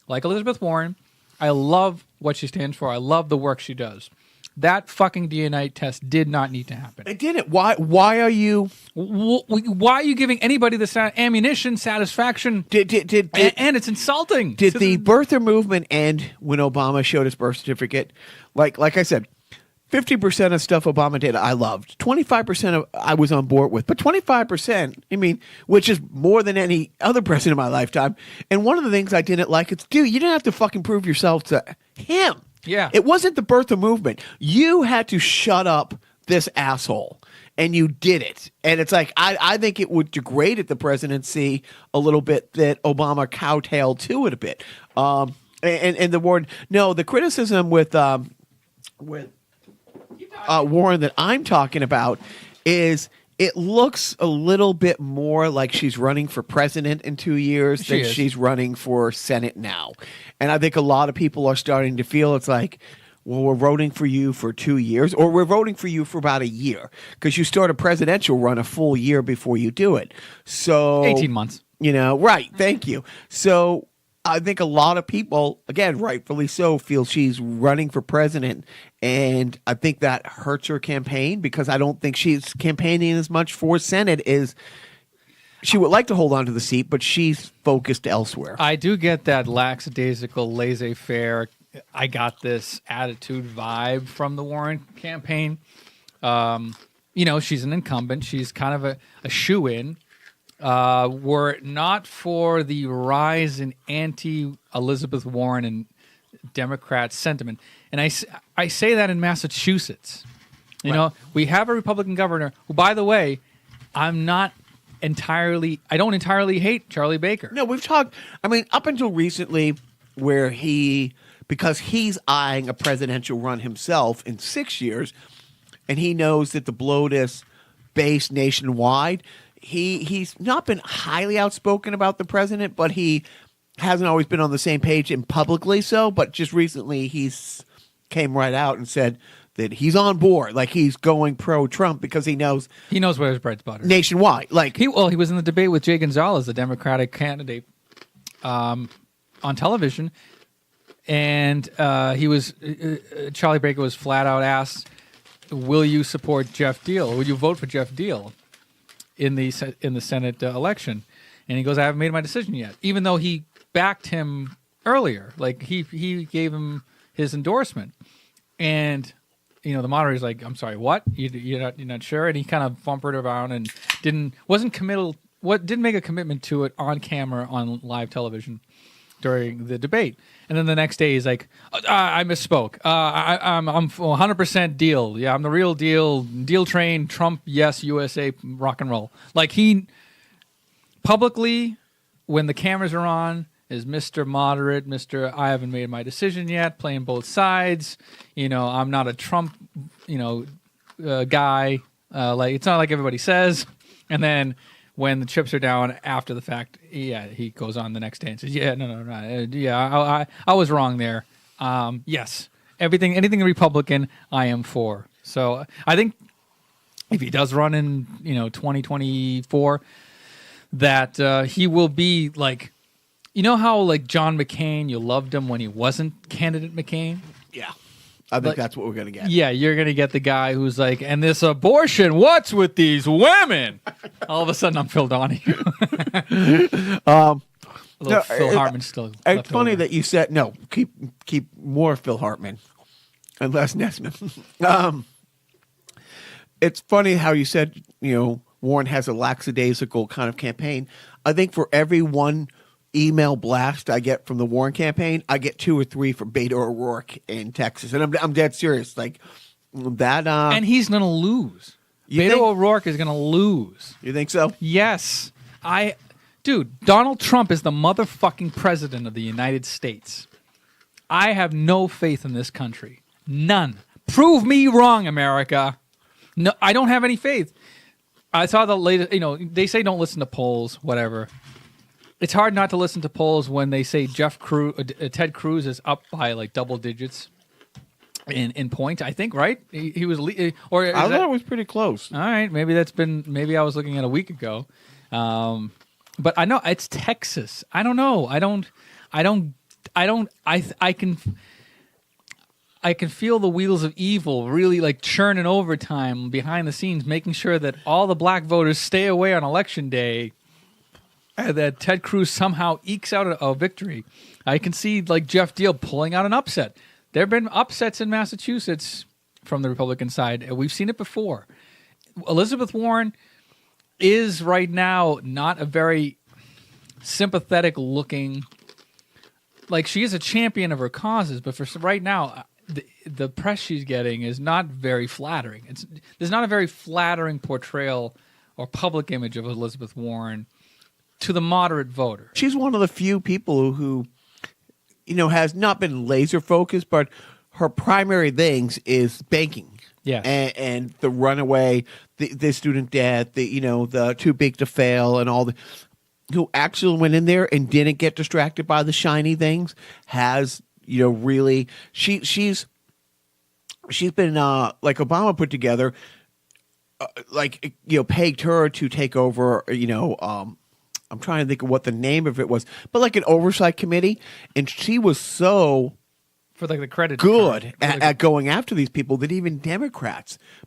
Like Elizabeth Warren, I love what she stands for. I love the work she does. That fucking DNA test did not need to happen. It didn't. Why are you? Why are you giving anybody the ammunition, satisfaction? And it's insulting. Did the birther movement end when Obama showed his birth certificate? Like I said, 50% of stuff Obama did, I loved. 25% of I was on board with, but 25%, which is more than any other president in my lifetime. And one of the things I didn't like is, dude, you didn't have to fucking prove yourself to him. Yeah. It wasn't the birther movement. You had to shut up this asshole, and you did it. And it's like, I think it would degrade the presidency a little bit that Obama kowtowed to it a bit. And the word, no, the criticism with Warren that I'm talking about is it looks a little bit more like she's running for president in 2 years than she's running for Senate now. And I think a lot of people are starting to feel it's like, well, we're voting for you for 2 years, or we're voting for you for about a year, because you start a presidential run a full year before you do it. So 18 months. Right. Thank you. So I think a lot of people, again, rightfully so, feel she's running for president, and I think that hurts her campaign because I don't think she's campaigning as much for Senate as she would like to hold on to the seat, but she's focused elsewhere. I do get that lackadaisical, laissez-faire, I got this attitude vibe from the Warren campaign. She's an incumbent. She's kind of a shoo-in. Were it not for the rise in anti-Elizabeth Warren and Democrat sentiment, and I say that in Massachusetts, we have a Republican governor who, by the way, I don't entirely hate Charlie Baker. No, we've talked, up until recently where because he's eyeing a presidential run himself in 6 years, and he knows that the bloat is based nationwide. He's not been highly outspoken about the president, but he hasn't always been on the same page and publicly so. But just recently, he's came right out and said that he's on board, like he's going pro-Trump because he knows where his bread's buttered nationwide. Like he was in the debate with Jay Gonzalez, the Democratic candidate, on television, and Charlie Baker was flat out asked, "Will you support Jeff Deal? Will you vote for Jeff Deal in the Senate election?" And he goes, "I haven't made my decision yet," even though he backed him earlier. Like he gave him his endorsement, and the moderator's like, "I'm sorry, what? You're not sure?" And he kind of bumpered around and didn't make a commitment to it on camera on live television during the debate. And then the next day he's like, I misspoke. I'm 100% Deal. Yeah, I'm the real deal. Deal train, Trump, yes, USA, rock and roll. Like he publicly, when the cameras are on, is Mr. Moderate, Mr. I haven't made my decision yet, playing both sides. I'm not a Trump, guy. It's not like everybody says. And then when the chips are down after the fact, he goes on the next day and says, I was wrong there. Yes, anything Republican, I am for. So I think if he does run in, 2024, that he will be like, you know how like John McCain, you loved him when he wasn't candidate McCain? Yeah. I think that's what we're going to get. Yeah, you're going to get the guy who's like, and this abortion, what's with these women? All of a sudden, I'm Phil Donahue. Phil Hartman still. It's funny that you said, no, keep more Phil Hartman and less Nesman. It's funny how you said, Warren has a lackadaisical kind of campaign. I think for every one email blast I get from the Warren campaign, I get 2 or 3 from Beto O'Rourke in Texas, and I'm dead serious. Like that, and he's gonna lose. Beto O'Rourke is gonna lose. You think so? Yes, dude. Donald Trump is the motherfucking president of the United States. I have no faith in this country. None. Prove me wrong, America. No, I don't have any faith. I saw the latest. They say don't listen to polls. Whatever. It's hard not to listen to polls when they say Ted Cruz is up by like double digits in points. I think, right? He was, or I thought it was pretty close. All right, maybe maybe I was looking at a week ago, but I know it's Texas. I don't know. I can feel the wheels of evil really like churning overtime behind the scenes, making sure that all the black voters stay away on election day. That Ted Cruz somehow ekes out a victory. I can see like Jeff Deal pulling out an upset. There have been upsets in Massachusetts from the Republican side. We've seen it before. Elizabeth Warren is right now not a very sympathetic looking, like she is a champion of her causes, but for right now, the press she's getting is not very flattering. There's not a very flattering portrayal or public image of Elizabeth Warren to the moderate voter. She's one of the few people who, has not been laser focused, but her primary things is banking. Yeah. And the runaway, the student debt, the too big to fail and all the, who actually went in there and didn't get distracted by the shiny things has, really, she's been, like Obama put together, pegged her to take over, I'm trying to think of what the name of it was, but like an oversight committee, and she was so for like the credit good at going after these people that even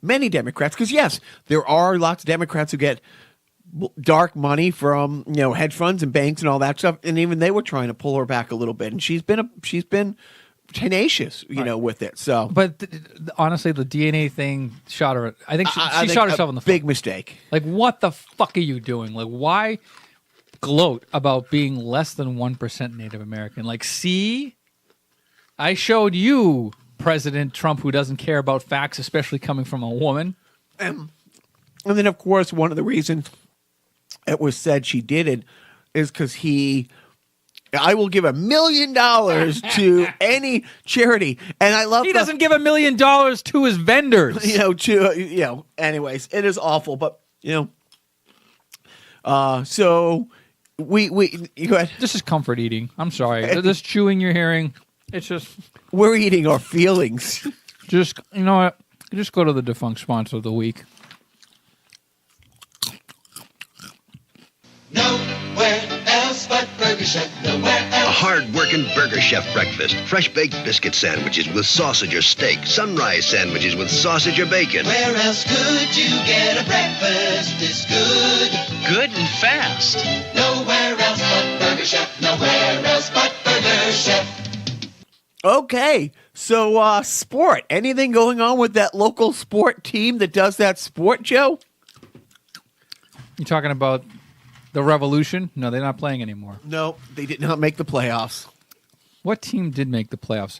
many Democrats, because yes, there are lots of Democrats who get dark money from hedge funds and banks and all that stuff, and even they were trying to pull her back a little bit, and she's been tenacious, with it. So, but honestly, the DNA thing shot her. I think she shot herself in the foot. Big mistake. Like, what the fuck are you doing? Like, why gloat about being less than 1% Native American? Like, see, I showed you President Trump who doesn't care about facts, especially coming from a woman. And then, of course, one of the reasons it was said she did it is because I will give $1 million to any charity, and I love. He doesn't give $1 million to his vendors. Anyways, it is awful, but so we go ahead. This is comfort eating. I'm sorry. This chewing you're hearing, it's just we're eating our feelings. Just what? Just go to the defunct sponsor of the week. Nowhere else but Burger Chef. Nowhere else. A hard-working Burger Chef breakfast. Fresh-baked biscuit sandwiches with sausage or steak. Sunrise sandwiches with sausage or bacon. Where else could you get a breakfast this good? Good and fast. Nowhere else but Burger Chef. Nowhere else but Burger Chef. Okay, so sport. Anything going on with that local sport team that does that sport, Joe? You talking about the Revolution? No, they're not playing anymore. No, they did not make the playoffs. What team did make the playoffs?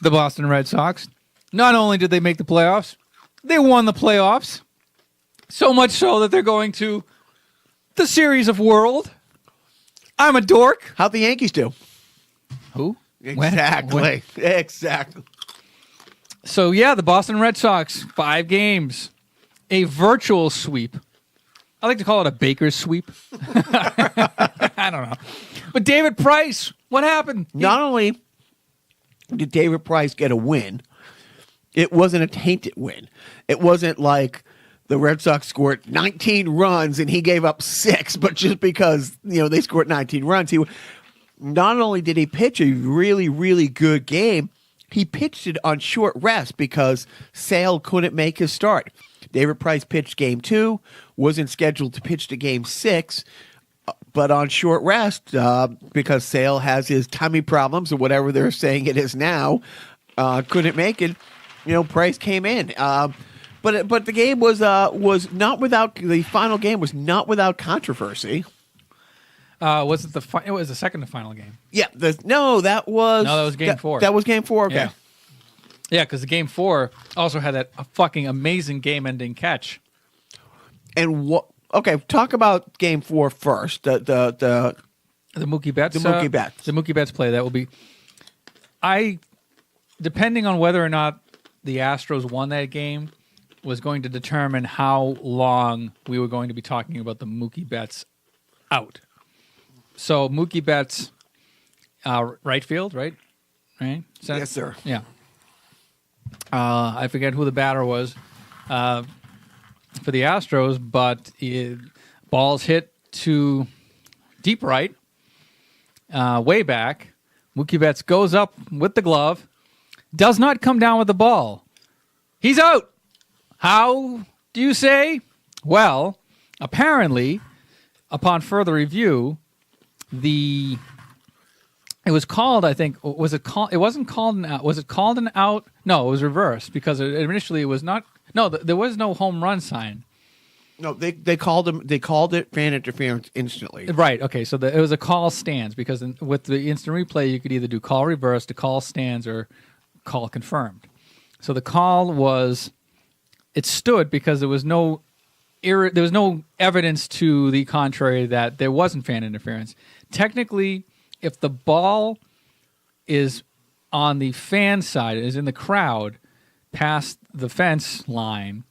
The Boston Red Sox. Not only did they make the playoffs, they won the playoffs. So much so that they're going to the Series of World. I'm a dork. How'd the Yankees do? Who? Exactly. Exactly. So, yeah, the Boston Red Sox, 5 games, a virtual sweep. I like to call it a Baker's sweep. I don't know. But David Price, what happened? Not only did David Price get a win, it wasn't a tainted win. It wasn't like the Red Sox scored 19 runs and he gave up 6, but just because, they scored 19 runs, not only did he pitch a really, really good game, he pitched it on short rest because Sale couldn't make his start. David Price pitched game 2, wasn't scheduled to pitch to game 6, but on short rest because Sale has his tummy problems or whatever they're saying it is now, couldn't make it. Price came in. But the game was not without the final game was not without controversy. Was it it was the second to final game? Yeah. That was game 4. That was game 4. Okay. Yeah, because the game 4 also had that fucking amazing game-ending catch. And what? Okay, talk about game 4 first. The Mookie Betts. The Mookie Betts. The Mookie Betts play. That will be. Depending on whether or not the Astros won that game, was going to determine how long we were going to be talking about the Mookie Betts out. So Mookie Betts, right field, right? Right? Yes, sir. Yeah. I forget who the batter was for the Astros, but balls hit to deep right, way back. Mookie Betts goes up with the glove, does not come down with the ball. He's out. How do you say? Well, apparently, upon further review, it was called, I think, was it called? It wasn't called an out. Was it called an out? No, it was reversed because initially it was not. No, there was no home run sign. No, they called him. They called it fan interference instantly. Right. Okay. So it was a call stands because with the instant replay, you could either do call reversed, to call stands, or call confirmed. So the call was. It stood because there was no evidence to the contrary that there wasn't fan interference. Technically, if the ball is on the fan side, is in the crowd, past the fence line,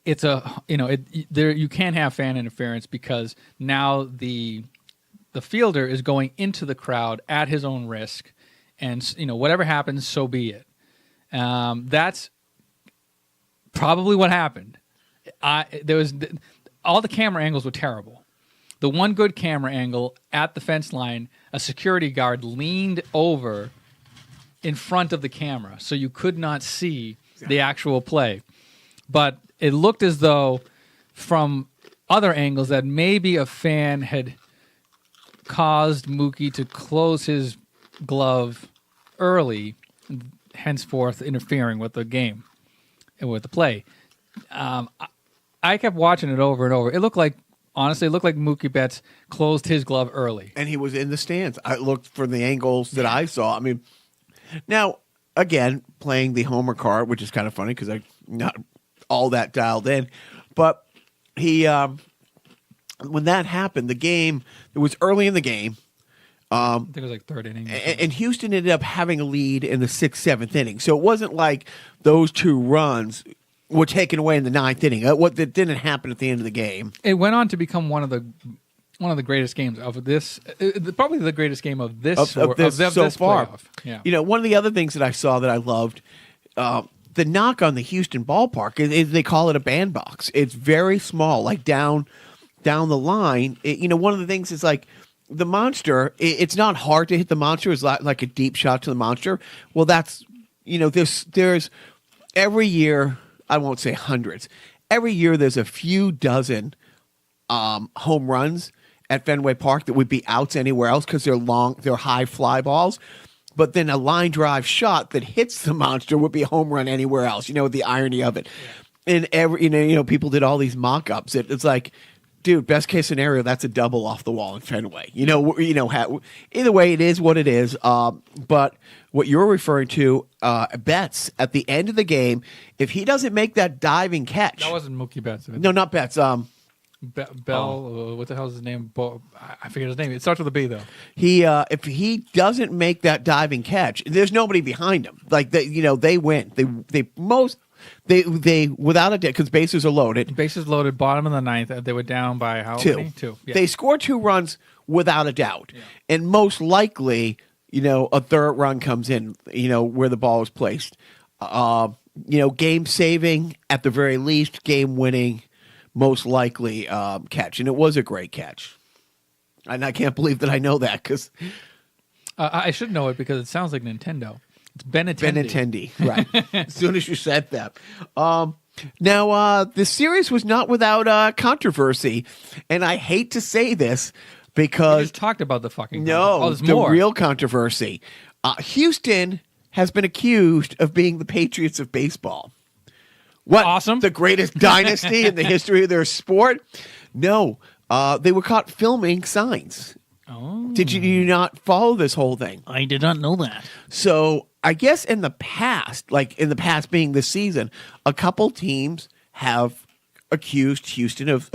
it's you can't have fan interference because now the fielder is going into the crowd at his own risk, and whatever happens, so be it. That's probably what happened. All the camera angles were terrible. The one good camera angle at the fence line, a security guard leaned over in front of the camera, so you could not see the actual play. But it looked as though from other angles that maybe a fan had caused Mookie to close his glove early, henceforth interfering with the game. With the play. I kept watching it over and over. It looked like Mookie Betts closed his glove early. And he was in the stands. I looked for the angles that I saw. I mean, now, again, playing the homer card, which is kind of funny because I'm not all that dialed in. But when that happened, the game, it was early in the game. I think it was like third inning. And Houston ended up having a lead in the 6th, 7th inning. So it wasn't like those 2 runs were taken away in the 9th inning. That didn't happen at the end of the game. It went on to become one of the greatest games of this, probably the greatest game of this of this so far. Playoff. Yeah. One of the other things that I saw that I loved, the knock on the Houston ballpark is they call it a bandbox. It's very small, like down the line. One of the things is like. The monster, it's not hard to hit the monster. It's like a deep shot to the monster. Well, that's, there's every year, I won't say hundreds, every year there's a few dozen home runs at Fenway Park that would be outs anywhere else because they're high fly balls. But then a line drive shot that hits the monster would be a home run anywhere else. The irony of it. Yeah. And people did all these mock-ups. It's like, dude, best case scenario, that's a double off the wall in Fenway. Either way, it is what it is. But what you're referring to, Betts at the end of the game, if he doesn't make that diving catch, that wasn't Mookie Betts. No, not Betts. Bell. What the hell is his name? I forget his name. It starts with a B though. If he doesn't make that diving catch, there's nobody behind him. Like they win. They without a doubt, because bases are loaded. Bases loaded, bottom of the 9th. They were down by how 2. many? 2. Yeah. They score 2 runs without a doubt. Yeah. And most likely, a third run comes in, where the ball is placed. game saving at the very least, game winning, most likely catch, and it was a great catch. And I can't believe that I know that because I should know it because it sounds like Nintendo. It's Benintendi. Right. As soon as you said that. Now, the series was not without controversy, and I hate to say this We because just talked about the fucking no, there's the more. real controversy. Houston has been accused of being the Patriots of baseball. What? Awesome. The greatest dynasty in the history of their sport? No. They were caught filming signs. Oh. Did you not follow this whole thing? I did not know that. So I guess in the past, being this season, a couple teams have accused Houston of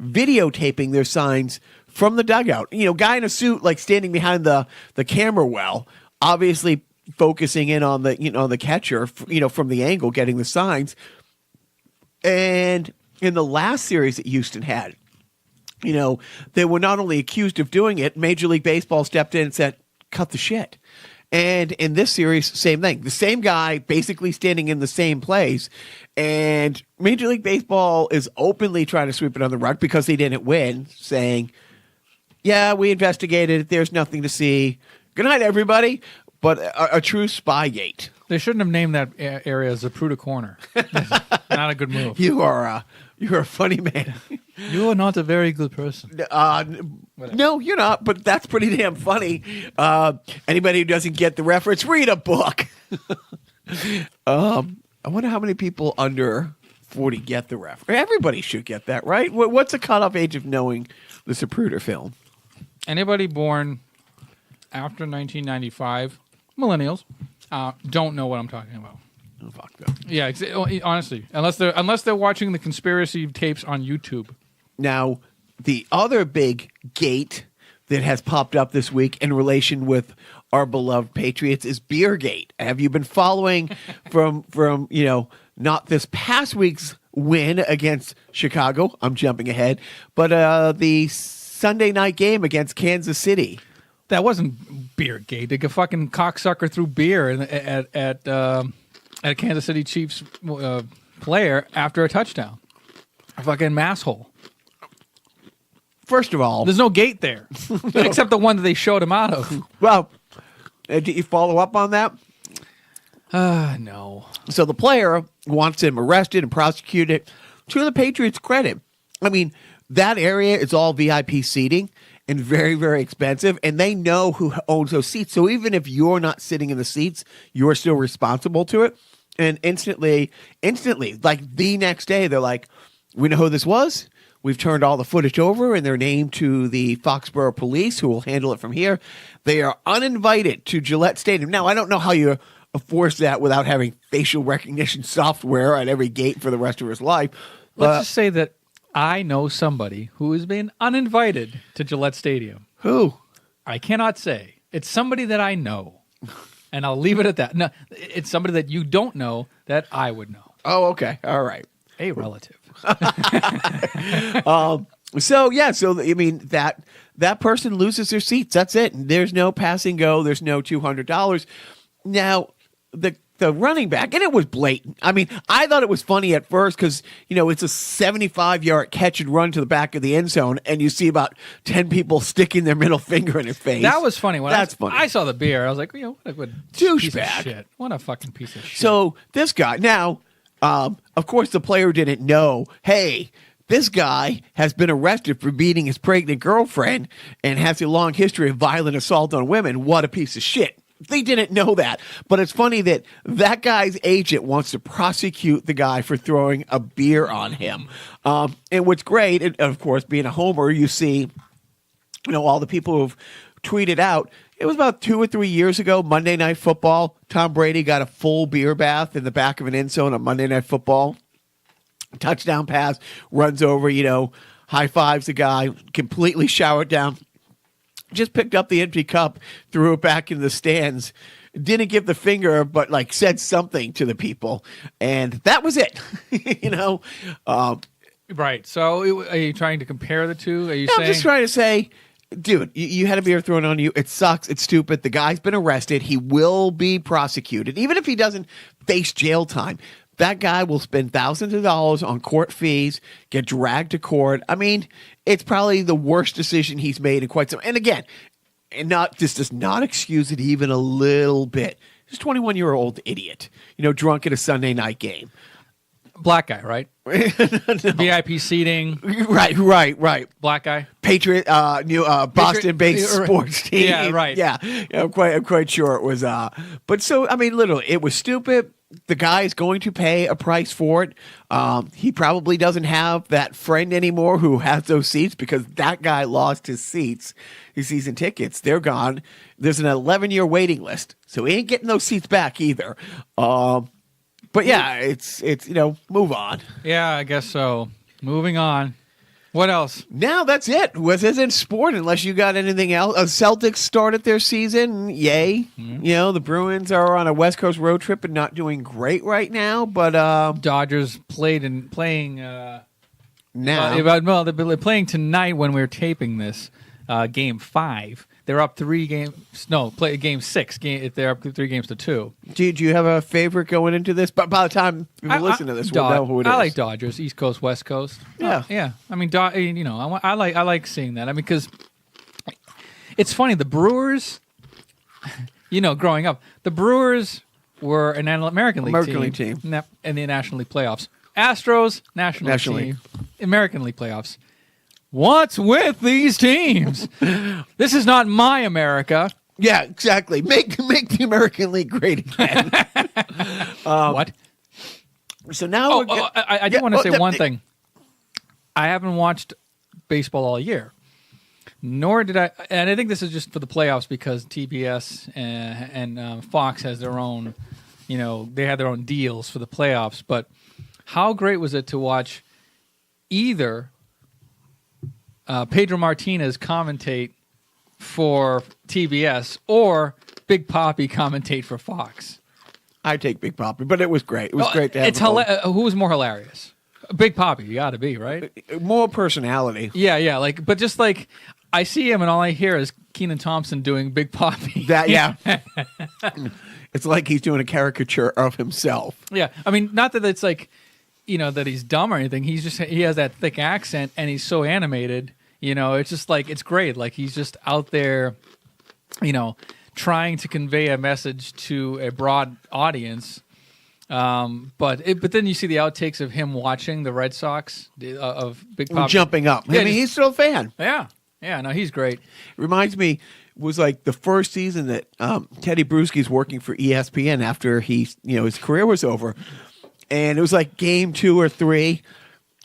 videotaping their signs from the dugout. Guy in a suit, standing behind the camera well, obviously focusing in on the catcher, from the angle, getting the signs. And in the last series that Houston had, they were not only accused of doing it, Major League Baseball stepped in and said, cut the shit. And in this series, same thing. The same guy basically standing in the same place. And Major League Baseball is openly trying to sweep it on the rug because they didn't win, saying, yeah, we investigated it. There's nothing to see. Good night, everybody. But a true Spygate. They shouldn't have named that area Zapruder Corner. Not a good move. You're a funny man. You are not a very good person. No, you're not, but that's pretty damn funny. Anybody who doesn't get the reference, read a book. I wonder how many people under 40 get the reference. Everybody should get that, right? What's the cutoff age of knowing the Zapruder film? Anybody born after 1995, millennials, don't know what I'm talking about. Oh, fuck them. Yeah, honestly, unless they're watching the conspiracy tapes on YouTube. Now, the other big gate that has popped up this week in relation with our beloved Patriots is Beergate. Have you been following from not this past week's win against Chicago? I'm jumping ahead, but the Sunday night game against Kansas City. That wasn't Beergate. They fucking cocksucker threw beer at a Kansas City Chiefs player after a touchdown. A fucking masshole. First of all, There's no gate there, except the one that they showed him out of. well, did you follow up on that? No. So the player wants him arrested and prosecuted. To the Patriots' credit, I mean, that area is all VIP seating and very, very expensive, and they know who owns those seats. So even if you're not sitting in the seats, you're still responsible to it. And instantly, like the next day, they're like, we know who this was. We've turned all the footage over and they're named to the Foxborough police who will handle it from here. They are uninvited to Gillette Stadium. Now, I don't know how you enforce that without having facial recognition software at every gate for the rest of his life. Let's just say that I know somebody who has been uninvited to Gillette Stadium. Who? I cannot say. It's somebody that I know. And I'll leave it at that. No, it's somebody that you don't know that I would know. Oh, okay. All right. A relative. So I mean that person loses their seats. That's it. There's no pass and go. There's no $200. Now the running back, and it was blatant. I mean, I thought it was funny at first because it's a 75-yard catch and run to the back of the end zone, and you see about 10 people sticking their middle finger in his face. That was funny. That's funny. I saw the beer. I was like, what a good Douchebag. piece of shit. What a fucking piece of shit. So this guy now, of course, the player didn't know. Hey, this guy has been arrested for beating his pregnant girlfriend and has a long history of violent assault on women. What a piece of shit. They didn't know that. But it's funny that guy's agent wants to prosecute the guy for throwing a beer on him. And what's great, and of course, being a homer, you see, all the people who've tweeted out. It was about 2 or 3 years ago, Monday Night Football. Tom Brady got a full beer bath in the back of an end zone on Monday Night Football. Touchdown pass, runs over, high fives the guy, completely showered down. Just picked up the empty cup, threw it back in the stands. Didn't give the finger, but said something to the people, and that was it. Right. So are you trying to compare the two? Are you saying? I'm just trying to say, dude, you had a beer thrown on you. It sucks. It's stupid. The guy's been arrested. He will be prosecuted. Even if he doesn't face jail time, that guy will spend thousands of dollars on court fees, get dragged to court. I mean, it's probably the worst decision he's made in quite some. And again, this does not excuse it even a little bit. He's a 21-year-old idiot, drunk at a Sunday night game. Black guy, right? No. VIP seating. Right. Black guy. Patriot, Boston-based sports team. Yeah, right. Yeah, I'm quite sure it was. But so I mean, literally, it was stupid. The guy is going to pay a price for it. He probably doesn't have that friend anymore who has those seats because that guy lost his seats, his season tickets. They're gone. There's an 11-year waiting list, so he ain't getting those seats back either. But yeah, it's move on. Yeah, I guess so. Moving on. What else? Now that's it. Was in sport unless you got anything else. Celtics started their season. Yay. Mm-hmm. The Bruins are on a West Coast road trip and not doing great right now. But Dodgers playing now. They're playing tonight when we're taping this. Game 5. They're up 3 games. No, play game 6. They're up 3 games to 2. Do you have a favorite going into this? But by the time you listen to this, we'll know who it is. I like Dodgers, East Coast, West Coast. Yeah, yeah. I mean, I like seeing that. I mean, because it's funny. The Brewers, growing up, the Brewers were an American League team in the National League playoffs. Astros, National League team, American League playoffs. What's with these teams? This is not my America. Yeah, exactly. Make the American League great again. What? So now I do want to say one thing. I haven't watched baseball all year, nor did I. And I think this is just for the playoffs because TBS and Fox has their own, they have their own deals for the playoffs. But how great was it to watch either Pedro Martinez commentate for TBS or Big Papi commentate for Fox? I take Big Papi, but it was great. It was great to have. Who was more hilarious? Big Papi, you got to be, right? More personality. Yeah. But just like I see him and all I hear is Kenan Thompson doing Big Papi. It's like he's doing a caricature of himself. Yeah, I mean, not that it's like, that he's dumb or anything. He has that thick accent and he's so animated. It's just like it's great. Like he's just out there, trying to convey a message to a broad audience. But then you see the outtakes of him watching the Red Sox of Big Papi jumping up. Yeah, he's still a fan. Yeah. No, he's great. Reminds me, was like the first season that Teddy Bruschi's working for ESPN after his career was over. And it was like game 2 or 3.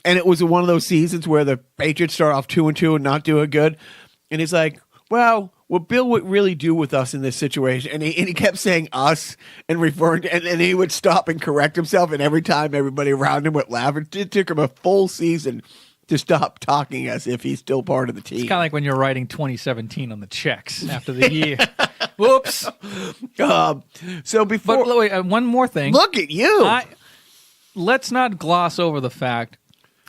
And it was one of those seasons where the Patriots start off 2-2 and not doing good. And he's like, well, what Bill would really do with us in this situation. And he kept saying us and referring to, and he would stop and correct himself. And every time everybody around him would laugh. It took him a full season to stop talking as if he's still part of the team. It's kind of like when you're writing 2017 on the checks after the year. Whoops. So before. But wait, one more thing. Look at you. Let's not gloss over the fact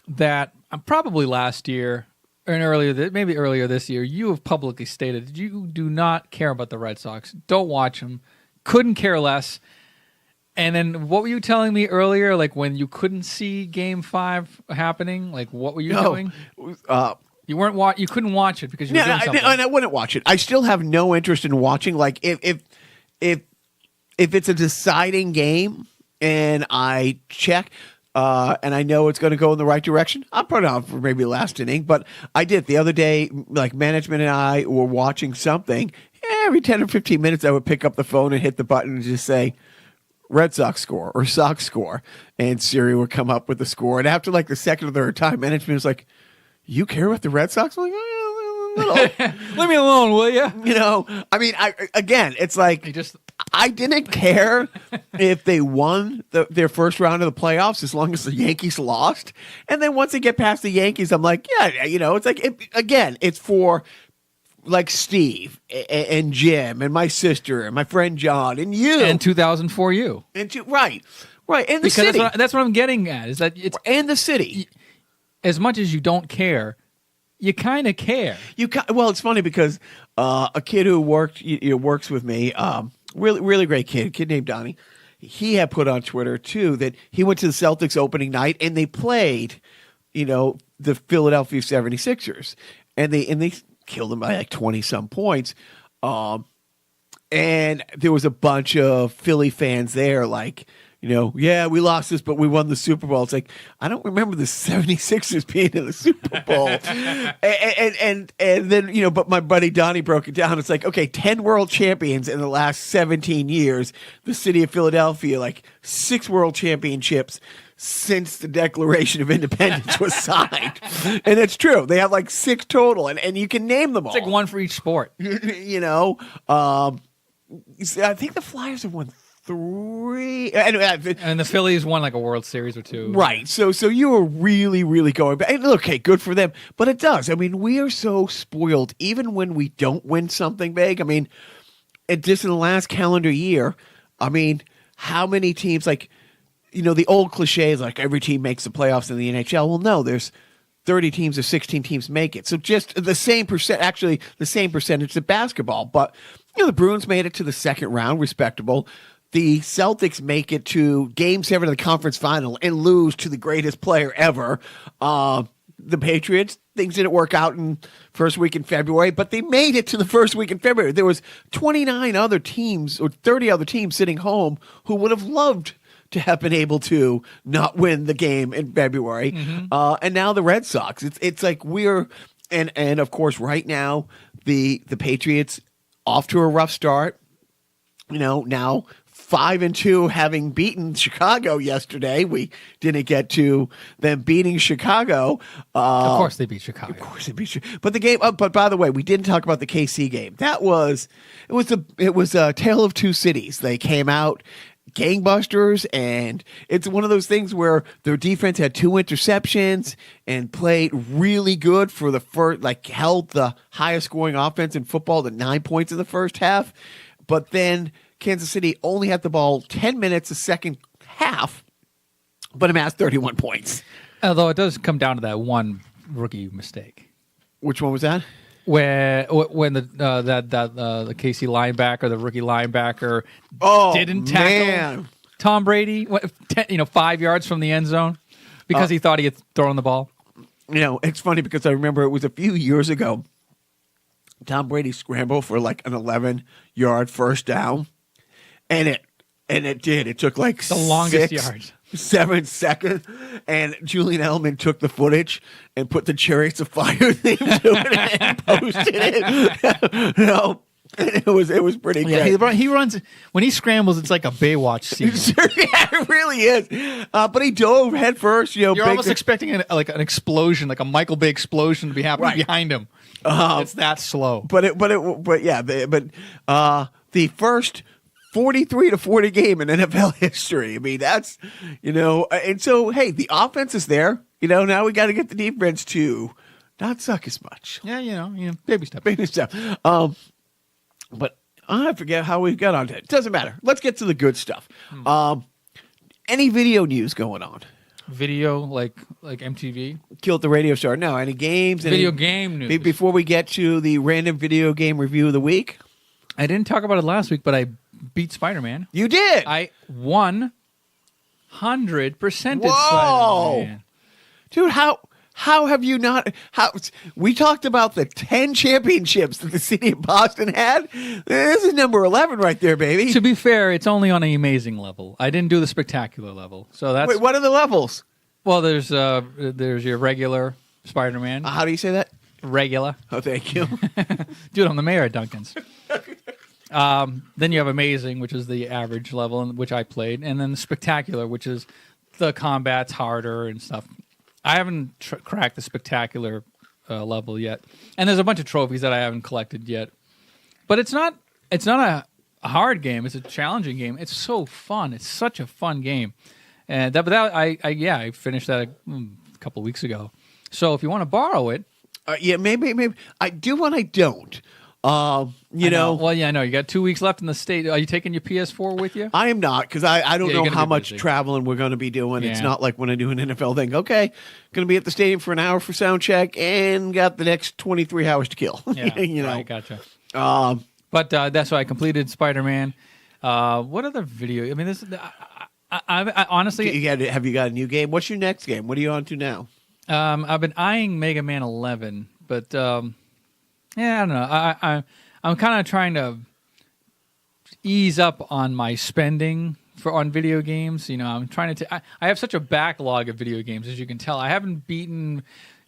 that probably last year and maybe earlier this year, you have publicly stated you do not care about the Red Sox. Don't watch them. Couldn't care less. And then what were you telling me earlier? Like when you couldn't see Game 5 happening, like what were you doing? You weren't you couldn't watch it because you were doing something. And I wouldn't watch it. I still have no interest in watching. Like if it's a deciding game and I check. And I know it's going to go in the right direction, I'll put it on for maybe last inning. But I did the other day, like management and I were watching something. Every 10 or 15 minutes, I would pick up the phone and hit the button and just say, Red Sox score or Sox score. And Siri would come up with the score. And after like the second or third time, management was like, you care about the Red Sox? I'm like, leave me alone, will you? I mean, it's like I didn't care if they won their first round of the playoffs as long as the Yankees lost. And then once they get past the Yankees, I'm like, yeah, it's like, it's for like Steve and Jim and my sister and my friend John and you. And 2004 you. Right. And the city. That's what I'm getting at is that it's. And the city. As much as you don't care, you kind of care. Well, it's funny because a kid who works with me, really great kid named Donnie. He had put on Twitter too that he went to the Celtics opening night and they played, the Philadelphia 76ers, and they killed them by like 20 some points. And there was a bunch of Philly fans there, like, yeah, we lost this, but we won the Super Bowl. It's like, I don't remember the 76ers being in the Super Bowl. and then, but my buddy Donnie broke it down. It's like, okay, 10 world champions in the last 17 years. The city of Philadelphia, like 6 world championships since the Declaration of Independence was signed. And it's true. They have like 6 total, and you can name them all. It's like one for each sport. I think the Flyers have won 3. And the Phillies won like a World Series or 2. Right. So you were really, really going back. And look, hey, good for them. But it does. I mean, we are so spoiled, even when we don't win something big. I mean, just in the last calendar year, I mean, how many teams, like, the old cliche is like every team makes the playoffs in the NHL. Well, no, there's 30 teams or 16 teams make it. So just the same percentage of basketball. But, the Bruins made it to the second round, respectable. The Celtics make it to Game 7 of the conference final and lose to the greatest player ever. The Patriots, things didn't work out in first week in February, but they made it to the first week in February. There was 29 other teams or 30 other teams sitting home who would have loved to have been able to not win the game in February. Mm-hmm. And now the Red Sox. It's like and of course right now the Patriots off to a rough start. Now 5-2, having beaten Chicago yesterday. We didn't get to them beating Chicago. Of course they beat Chicago. Of course they beat Chicago. But the game. But by the way, we didn't talk about the KC game. It was a tale of two cities. They came out gangbusters, and it's one of those things where their defense had 2 interceptions and played really good for the first, like held the highest scoring offense in football to 9 points in the first half. But then Kansas City only had the ball 10 minutes the second half, but amassed 31 points. Although it does come down to that one rookie mistake. Which one was that? When the KC linebacker, the rookie linebacker, didn't tackle Tom Brady, 5 yards from the end zone because he thought he had thrown the ball. It's funny because I remember it was a few years ago. Tom Brady scrambled for like an 11-yard first down, and it did. It took like the longest yards. 7 seconds, and Julian Edelman took the footage and put the Chariots of Fire theme to it and posted it. It was pretty great. He runs when he scrambles. It's like a Baywatch scene. Yeah, it really is. But he dove head first. You're almost expecting an explosion, like a Michael Bay explosion, to be happening behind him. It's that slow. But the first 43 to 40 game in NFL history. I mean, that's, and so, hey, the offense is there. Now we got to get the defense to not suck as much. Yeah, baby step. Baby step. But I forget how we got on to it. Doesn't matter. Let's get to the good stuff. Any video news going on? Video, like MTV? Killed the radio star. No, any games? Video game news. Before we get to the random video game review of the week? I didn't talk about it last week, but I beat Spider-Man. You did? I 100% Spider-Man. Dude, how have you not? We talked about the 10 championships that the city of Boston had. This is number 11 right there, baby. To be fair, it's only on an amazing level. I didn't do the spectacular level. So that's Wait, what are the levels? Well, there's your regular Spider-Man. How do you say that? Regular. Oh, thank you. Dude, I'm the mayor at Duncan's. Then you have Amazing, which is the average level, which I played, and then the Spectacular, which is the combat's harder and stuff. I haven't cracked the Spectacular level yet, and there's a bunch of trophies that I haven't collected yet. But it's not a hard game. It's a challenging game. It's so fun. It's such a fun game, and I finished that a couple of weeks ago. So if you want to borrow it, maybe I do and I don't. You know. Well, yeah, I know. You got 2 weeks left in the state. Are you taking your PS4 with you? I am not, because I don't Yeah, you're know gonna how be much busy. traveling we're going to be doing. It's Yeah. not like when I do an NFL thing. Okay, going to be at the stadium for an hour for sound check and got the next 23 hours to kill. Yeah, you know. right, gotcha. Um, But that's why I completed Spider-Man. What other video? I mean, this. I honestly, have you got a new game? What's your next game? What are you on to now? I've been eyeing Mega Man 11, but yeah, I don't know. I'm kind of trying to ease up on my spending on video games. You know, I'm trying to. I have such a backlog of video games, as you can tell. I haven't beaten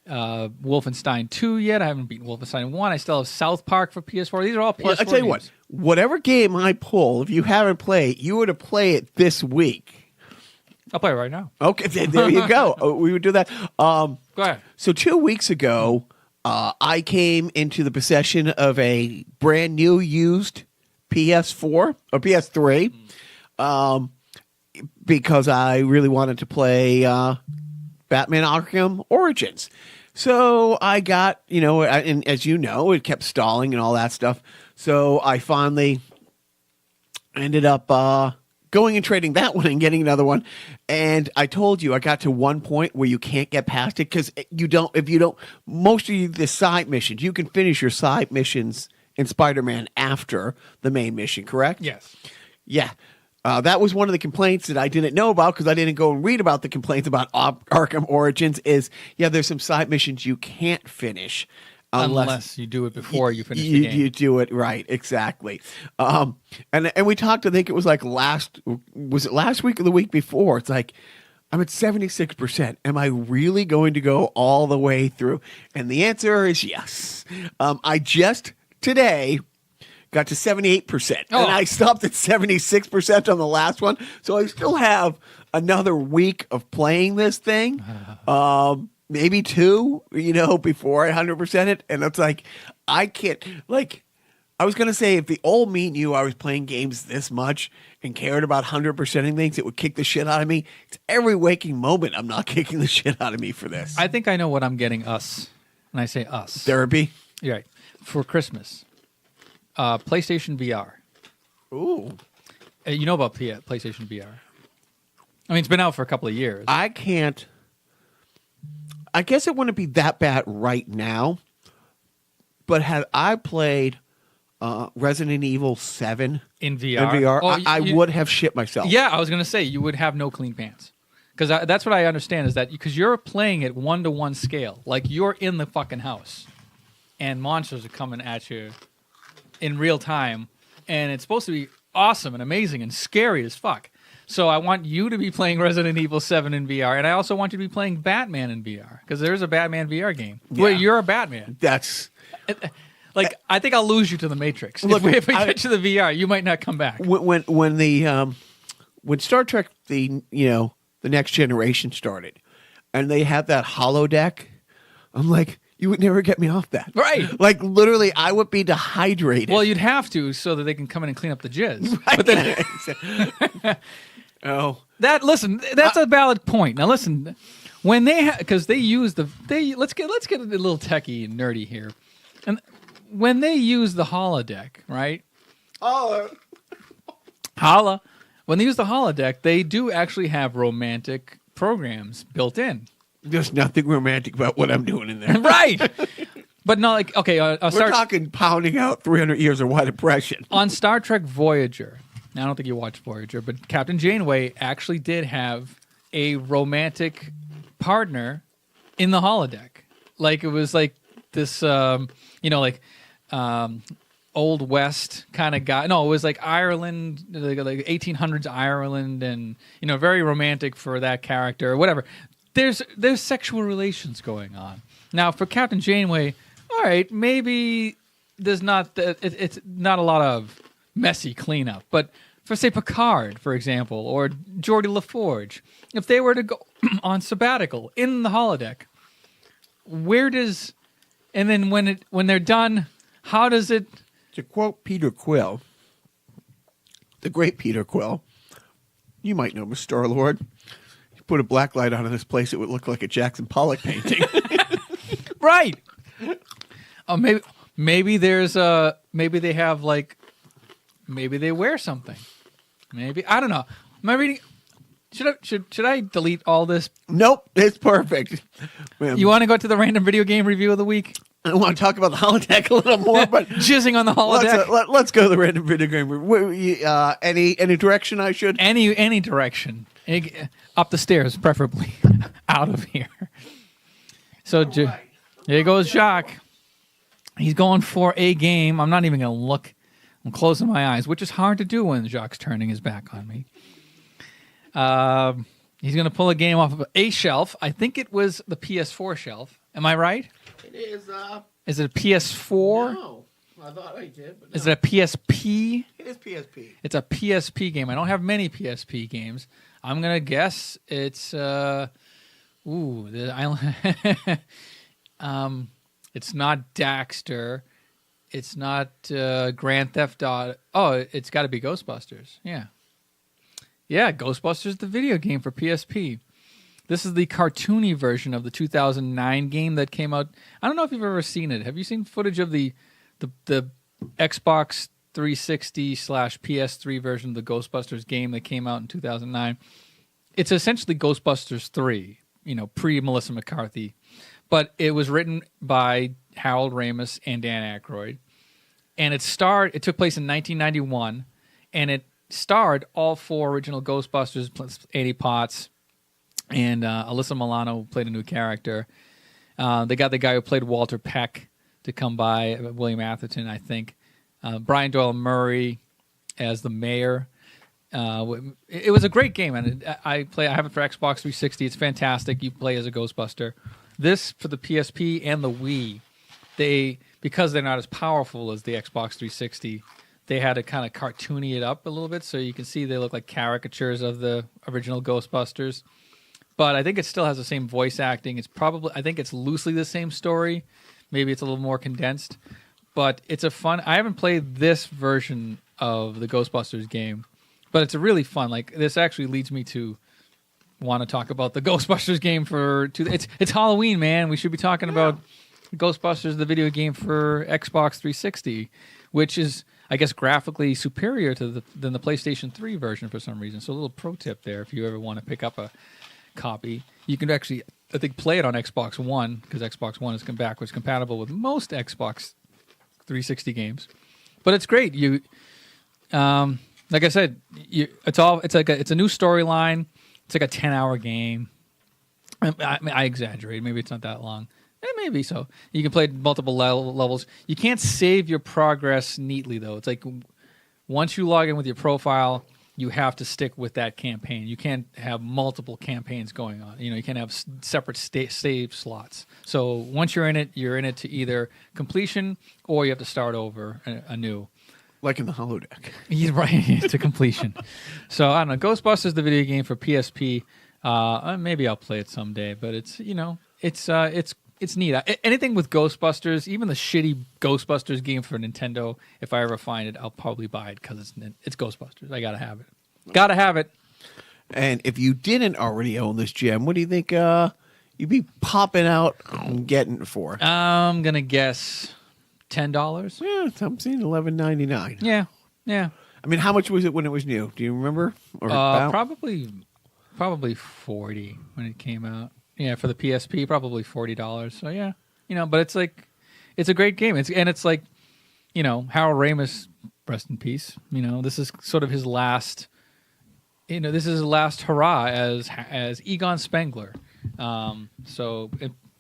Wolfenstein 2 yet. I haven't beaten Wolfenstein 1. I still have South Park for PS4. These are all PS4 I tell you games. whatever game I pull, if you haven't played, you were to play it this week. I'll play it right now. Okay, there you go. We would do that. Go ahead. So 2 weeks ago, I came into the possession of a brand new used PS4 or PS3 because I really wanted to play Batman Arkham Origins. So I got, and as you know, it kept stalling and all that stuff. So I finally ended up going and trading that one and getting another one. And I told you I got to one point where you can't get past it because most of the side missions, you can finish your side missions in Spider-Man after the main mission, correct? Yes. Yeah. That was one of the complaints that I didn't know about because I didn't go and read about the complaints about Arkham Origins there's some side missions you can't finish. Unless you do it before you finish the game. You do it right, exactly. And we talked. I think it was like last week or the week before? It's like I'm at 76%. Am I really going to go all the way through? And the answer is yes. I just today got to 78%, and I stopped at 76% on the last one. So I still have another week of playing this thing. Maybe 2, before I 100% it. And it's like, I can't, I was going to say, if the old me knew I was playing games this much and cared about 100%ing things, it would kick the shit out of me. It's every waking moment I'm not kicking the shit out of me for this. I think I know what I'm getting us. And I say us. Therapy? You're right. For Christmas. PlayStation VR. Ooh. You know about PlayStation VR. I mean, it's been out for a couple of years. I guess it wouldn't be that bad right now, but had I played Resident Evil 7 in VR, I would have shit myself. Yeah, I was going to say you would have no clean pants. Because that's what I understand is that because you're playing at 1-to-1 scale. Like you're in the fucking house and monsters are coming at you in real time. And it's supposed to be awesome and amazing and scary as fuck. So I want you to be playing Resident Evil 7 in VR, and I also want you to be playing Batman in VR, because there's a Batman VR game where you're a Batman. That's... I think I'll lose you to the Matrix. Look, if we get to the VR, you might not come back. When Star Trek, the Next Generation started, and they had that holodeck, I'm like, you would never get me off that. Right. Like, literally, I would be dehydrated. Well, you'd have to so that they can come in and clean up the jizz. Right. But then... Oh, that's a valid point. Now listen, when because they use let's get a little techie and nerdy here, and when they use the holodeck, right? When they use the holodeck, they do actually have romantic programs built in. there's nothing romantic about what I'm doing in there. Right. But no, We're talking pounding out 300 years of White Depression. On Star Trek Voyager. Now, I don't think you watched Voyager, but Captain Janeway actually did have a romantic partner in the holodeck. Like, it was like this, Old West kind of guy. No, it was like Ireland, like 1800s Ireland, and, very romantic for that character or whatever. There's sexual relations going on. Now, for Captain Janeway, all right, maybe there's it's not a lot of messy cleanup. But for, say, Picard, for example, or Geordie LaForge, if they were to go on sabbatical in the holodeck, and then when they're done, how does it... To quote Peter Quill, the great Peter Quill, you might know him as Star-Lord. You put a black light on in this place, it would look like a Jackson Pollock painting. Right. Maybe there's a maybe they have like maybe they wear something. Maybe I don't know. Am I reading? Should I delete all this? Nope, it's perfect. You want to go to the random video game review of the week? I want to talk about the holodeck a little more, but Jizzing on the holodeck. let's go to the random video game review. Any direction I should? Any direction. Up the stairs, preferably. Out of here. So here goes Jacques. He's going for a game. I'm not even going to look. I'm closing my eyes, which is hard to do when Jacques turning his back on me. He's going to pull a game off of a shelf. I think it was the PS4 shelf. Am I right? It is. Is it a PS4? No, I thought I did. But no. Is it a PSP? It is PSP. It's a PSP game. I don't have many PSP games. I'm going to guess it's... it's not Daxter. It's not Grand Theft Auto. Oh, it's got to be Ghostbusters. Yeah. Yeah, Ghostbusters, the video game for PSP. This is the cartoony version of the 2009 game that came out. I don't know if you've ever seen it. Have you seen footage of the Xbox 360/PS3 version of the Ghostbusters game that came out in 2009? It's essentially Ghostbusters 3, pre-Melissa McCarthy. But it was written by Harold Ramis and Dan Aykroyd. And it took place in 1991, and it starred all four original Ghostbusters, plus Eddie Potts, and Alyssa Milano played a new character. They got the guy who played Walter Peck to come by, William Atherton, I think. Brian Doyle Murray as the mayor. It was a great game, and I have it for Xbox 360. It's fantastic. You play as a Ghostbuster. This, for the PSP and the Wii, because they're not as powerful as the Xbox 360, they had to kind of cartoony it up a little bit so you can see they look like caricatures of the original Ghostbusters. But I think it still has the same voice acting. I think it's loosely the same story. Maybe it's a little more condensed. But it's I haven't played this version of the Ghostbusters game, but it's a really fun. Like, this actually leads me to want to talk about the Ghostbusters game it's Halloween, man. We should be talking about Ghostbusters, the video game for Xbox 360, which is, I guess, graphically superior than the PlayStation 3 version for some reason. So a little pro tip there, if you ever want to pick up a copy. You can actually, I think, play it on Xbox One, because Xbox One is backwards compatible with most Xbox 360 games. But it's great. Like I said, it's a new storyline. It's like a 10-hour game. I exaggerate. Maybe it's not that long. Maybe so. You can play multiple levels. You can't save your progress neatly, though. It's like once you log in with your profile, you have to stick with that campaign. You can't have multiple campaigns going on. You can't have separate save slots. So once you're in it to either completion or you have to start over anew. Like in the holodeck. He's right, to completion. So I don't know. Ghostbusters, the video game for PSP. Maybe I'll play it someday, but it's neat. Anything with Ghostbusters, even the shitty Ghostbusters game for Nintendo, if I ever find it, I'll probably buy it because it's Ghostbusters. I gotta have it. Gotta have it. And if you didn't already own this gem, what do you think you'd be popping out and getting it for? I'm gonna guess $10. Yeah, I'm seeing $11.99. Yeah. I mean, how much was it when it was new? Do you remember? Or probably 40 when it came out. Yeah, for the PSP, probably $40. So yeah, but it's a great game. It's like, Harold Ramis, rest in peace. This is sort of his last. This is his last hurrah as Egon Spengler. So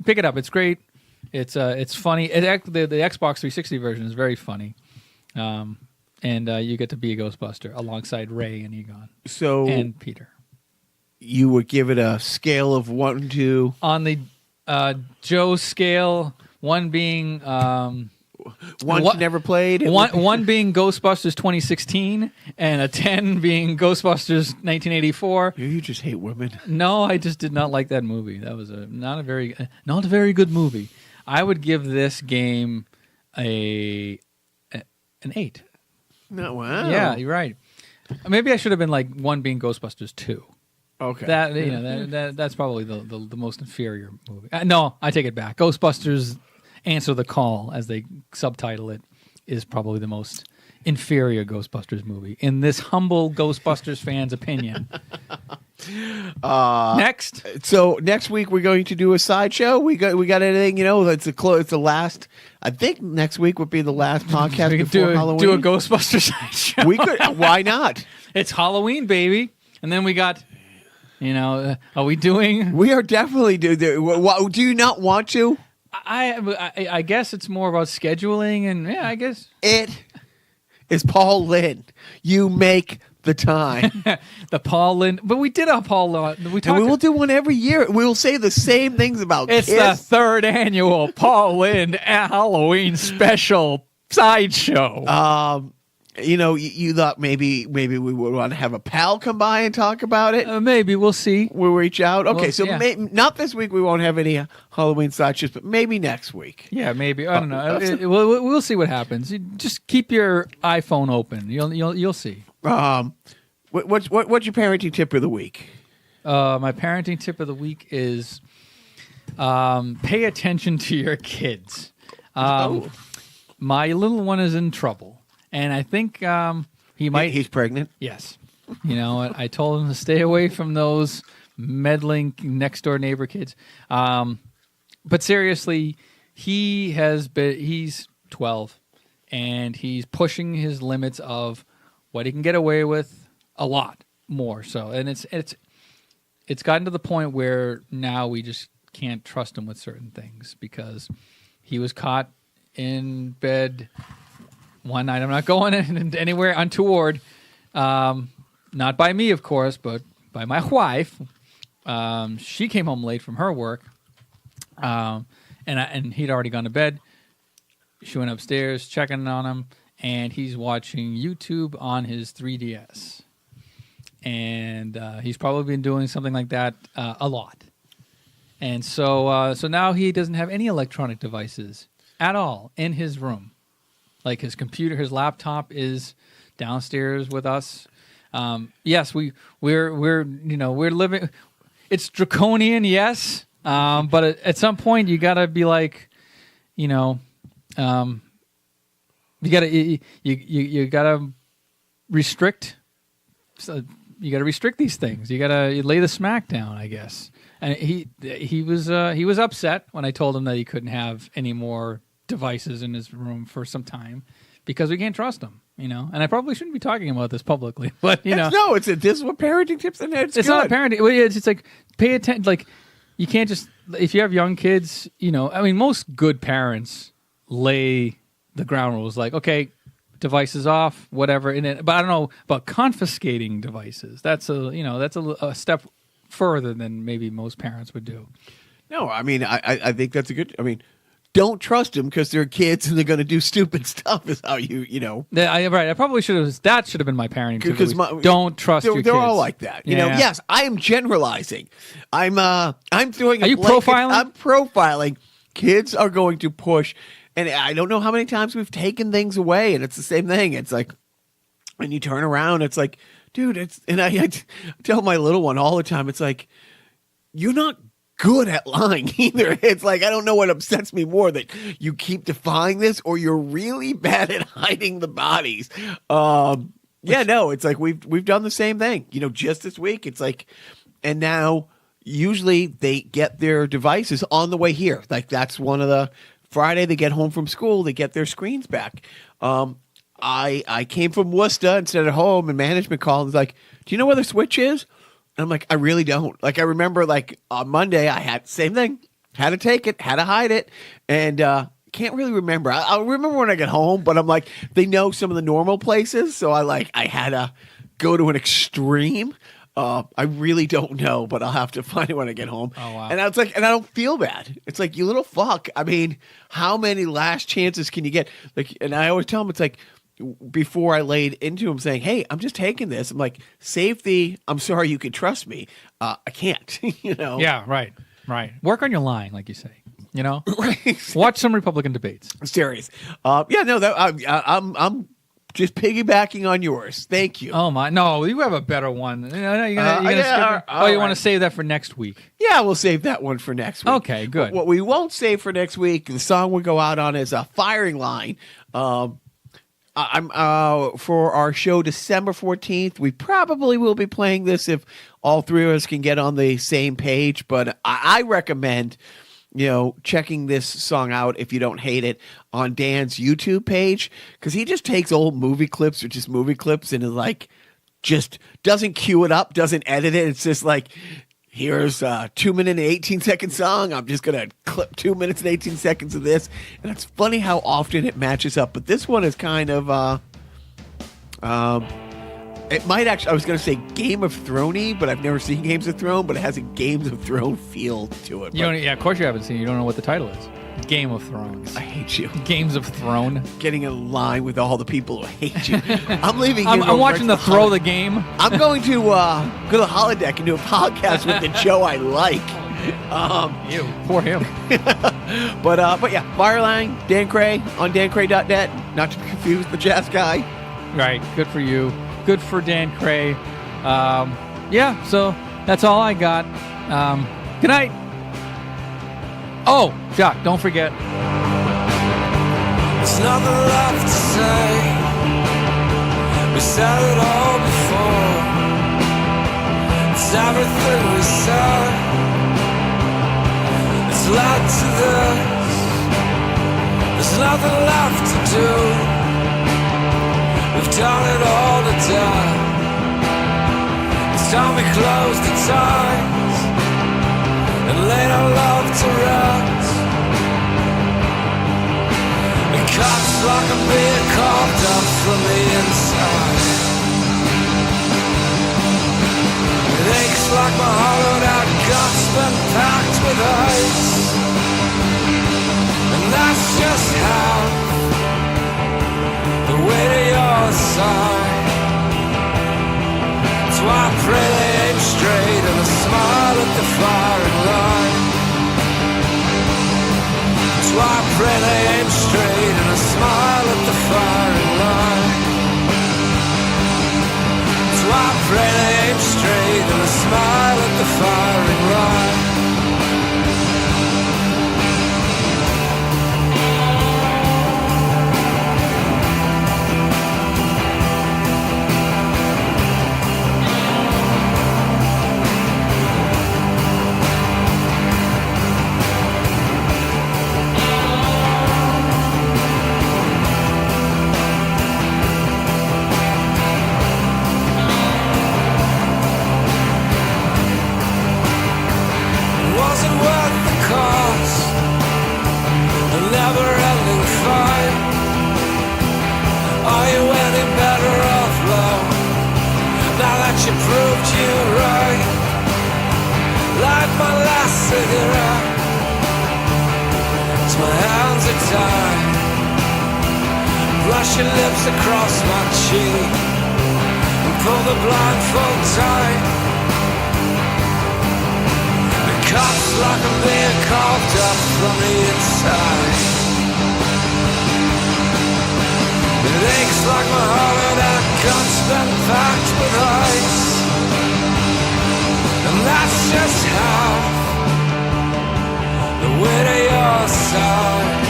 pick it up. It's great. It's funny. The Xbox 360 version is very funny. And you get to be a Ghostbuster alongside Ray and Egon. And Peter. You would give it a scale of 1 to... On the Joe scale, 1 being... one never played? One being Ghostbusters 2016, and a 10 being Ghostbusters 1984. You just hate women. No, I just did not like that movie. That was not a very good movie. I would give this game an 8. No, wow. Yeah, you're right. Maybe I should have been like 1 being Ghostbusters 2. Okay. That's probably the most inferior movie. No, I take it back. Ghostbusters Answer the Call, as they subtitle it, is probably the most inferior Ghostbusters movie, in this humble Ghostbusters fan's opinion. Next. So next week we're going to do a sideshow. We got anything? It's the last. I think next week would be the last podcast We could before Halloween. do a Ghostbusters sideshow. We could. Why not? It's Halloween, baby. And then we got, are we doing? We are definitely do. Do you not want to? I guess it's more about scheduling, and I guess It is Paul Lynn. You make the time. the Paul Lynn. But we did a Paul Lynn. And we will do one every year. We will say the same things about It's Kiss. the third annual Paul Lynn Halloween special sideshow. You thought maybe we would want to have a pal come by and talk about it. Maybe we'll see. We'll reach out. Okay, Well, so yeah. not this week. We won't have any Halloween sideshows, but maybe next week. Yeah, maybe. I don't know. We'll see what happens. You just keep your iPhone open. You'll see. What's your parenting tip of the week? My parenting tip of the week is pay attention to your kids. My little one is in trouble, and I think he might. He's pregnant. Yes. I told him to stay away from those meddling next door neighbor kids. But seriously, he's 12, and he's pushing his limits of what he can get away with a lot more. So, and it's gotten to the point where now we just can't trust him with certain things, because he was caught in bed one night. I'm not going anywhere untoward. Not by me, of course, but by my wife. She came home late from her work, and he'd already gone to bed. She went upstairs checking on him, and he's watching YouTube on his 3DS. And he's probably been doing something like that a lot. And so now he doesn't have any electronic devices at all in his room. Like his computer, his laptop is downstairs with us. Yes, we're living. It's draconian, yes, but at some point you gotta be like, you gotta restrict. So you gotta restrict these things. You gotta lay the smack down, I guess. And he was upset when I told him that he couldn't have any more devices in his room for some time, because we can't trust him, And I probably shouldn't be talking about this publicly, but No, this is what parenting tips, and it's good. not parenting. It's like pay attention. Like you can't just, if you have young kids, most good parents lay the ground rules. Like, okay, devices off, whatever. But I don't know about confiscating devices. That's a step further than maybe most parents would do. No, I think that's a good. Don't trust them because they're kids and they're going to do stupid stuff. Is how Right. I probably should have. That should have been my parenting tip. Because don't trust your kids. They're all like that. Yes, I am generalizing. I'm throwing. Are you profiling? I'm profiling. Kids are going to push, and I don't know how many times we've taken things away, and it's the same thing. It's like when you turn around, it's like, dude, I tell my little one all the time. It's like, you're not good at lying either. It's like, I don't know what upsets me more, that you keep defying this, or you're really bad at hiding the bodies. It's like we've done the same thing. Just this week, it's like, and now usually they get their devices on the way here. Like that's one of the Friday they get home from school, they get their screens back. I came from Worcester instead of home, and management called and was like, do you know where the switch is? And I'm like, I really don't. Like, I remember, like, on Monday, I had same thing. Had to take it, had to hide it, and can't really remember. I'll remember when I get home, but I'm like, they know some of the normal places, so I had to go to an extreme. I really don't know, but I'll have to find it when I get home. Oh, wow. And I was like, and I don't feel bad. It's like, you little fuck. How many last chances can you get? Like, and I always tell them, it's like, before I laid into him saying, hey, I'm just taking this. I'm like, safety, I'm sorry, you can trust me. I can't, Yeah, right. Work on your lying, like you say, Right. Watch some Republican debates. Serious. I'm just piggybacking on yours. Thank you. Oh my! No, you have a better one. You want to save that for next week? Yeah, we'll save that one for next week. Okay, good. What we won't save for next week, the song we go out on is a firing line. I'm for our show December 14th. We probably will be playing this if all three of us can get on the same page. But I recommend, checking this song out if you don't hate it on Dan's YouTube page, because he just takes old movie clips or just movie clips and is like, just doesn't cue it up, doesn't edit it. It's just like, here's a 2 minute and 18-second song. I'm just going to clip 2 minutes and 18 seconds of this. And it's funny how often it matches up. But this one is kind of, it might actually, I was going to say Game of Thrones-y, but I've never seen Games of Thrones, but it has a Games of Thrones feel to it. Of course you haven't seen it. You don't know what the title is. Game of Thrones. I hate you. Games of Thrones. Getting in line with all the people who hate you. I'm leaving. I'm watching the Throw the Game. I'm going to go to the holodeck and do a podcast with the Joe I like. Ew, poor him. But yeah, Fireline, Dan Cray on dancray.net. Not to be confused with the jazz guy. Right. Good for you. Good for Dan Cray. Yeah. So that's all I got. Good night. Oh, Jacques, don't forget. There's nothing left to say. We said it all before. It's everything we said. It's led to this. There's nothing left to do. We've done it all to death. It's time we close the ties and laid our love to rest. It cuts like I'm being carved up from the inside. It aches like my hollowed out guts been packed with ice. And that's just half the way to your side. That's why I pray they aim straight and I smile at the firing line. That's why I pray they aim straight and I smile at the firing line. That's why I pray they aim straight and I smile at the firing line. You proved you right, like my last cigarette. As my hands are tied, brush your lips across my cheek and pull the blindfold tight. It cuts like I'm being carved up from the inside. It aches like my hollowed out gut's been packed with ice. And that's just half the way to your side.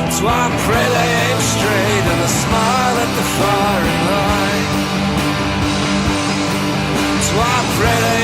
That's why I pray they aim straight and I smile at the firing line. That's why I pray they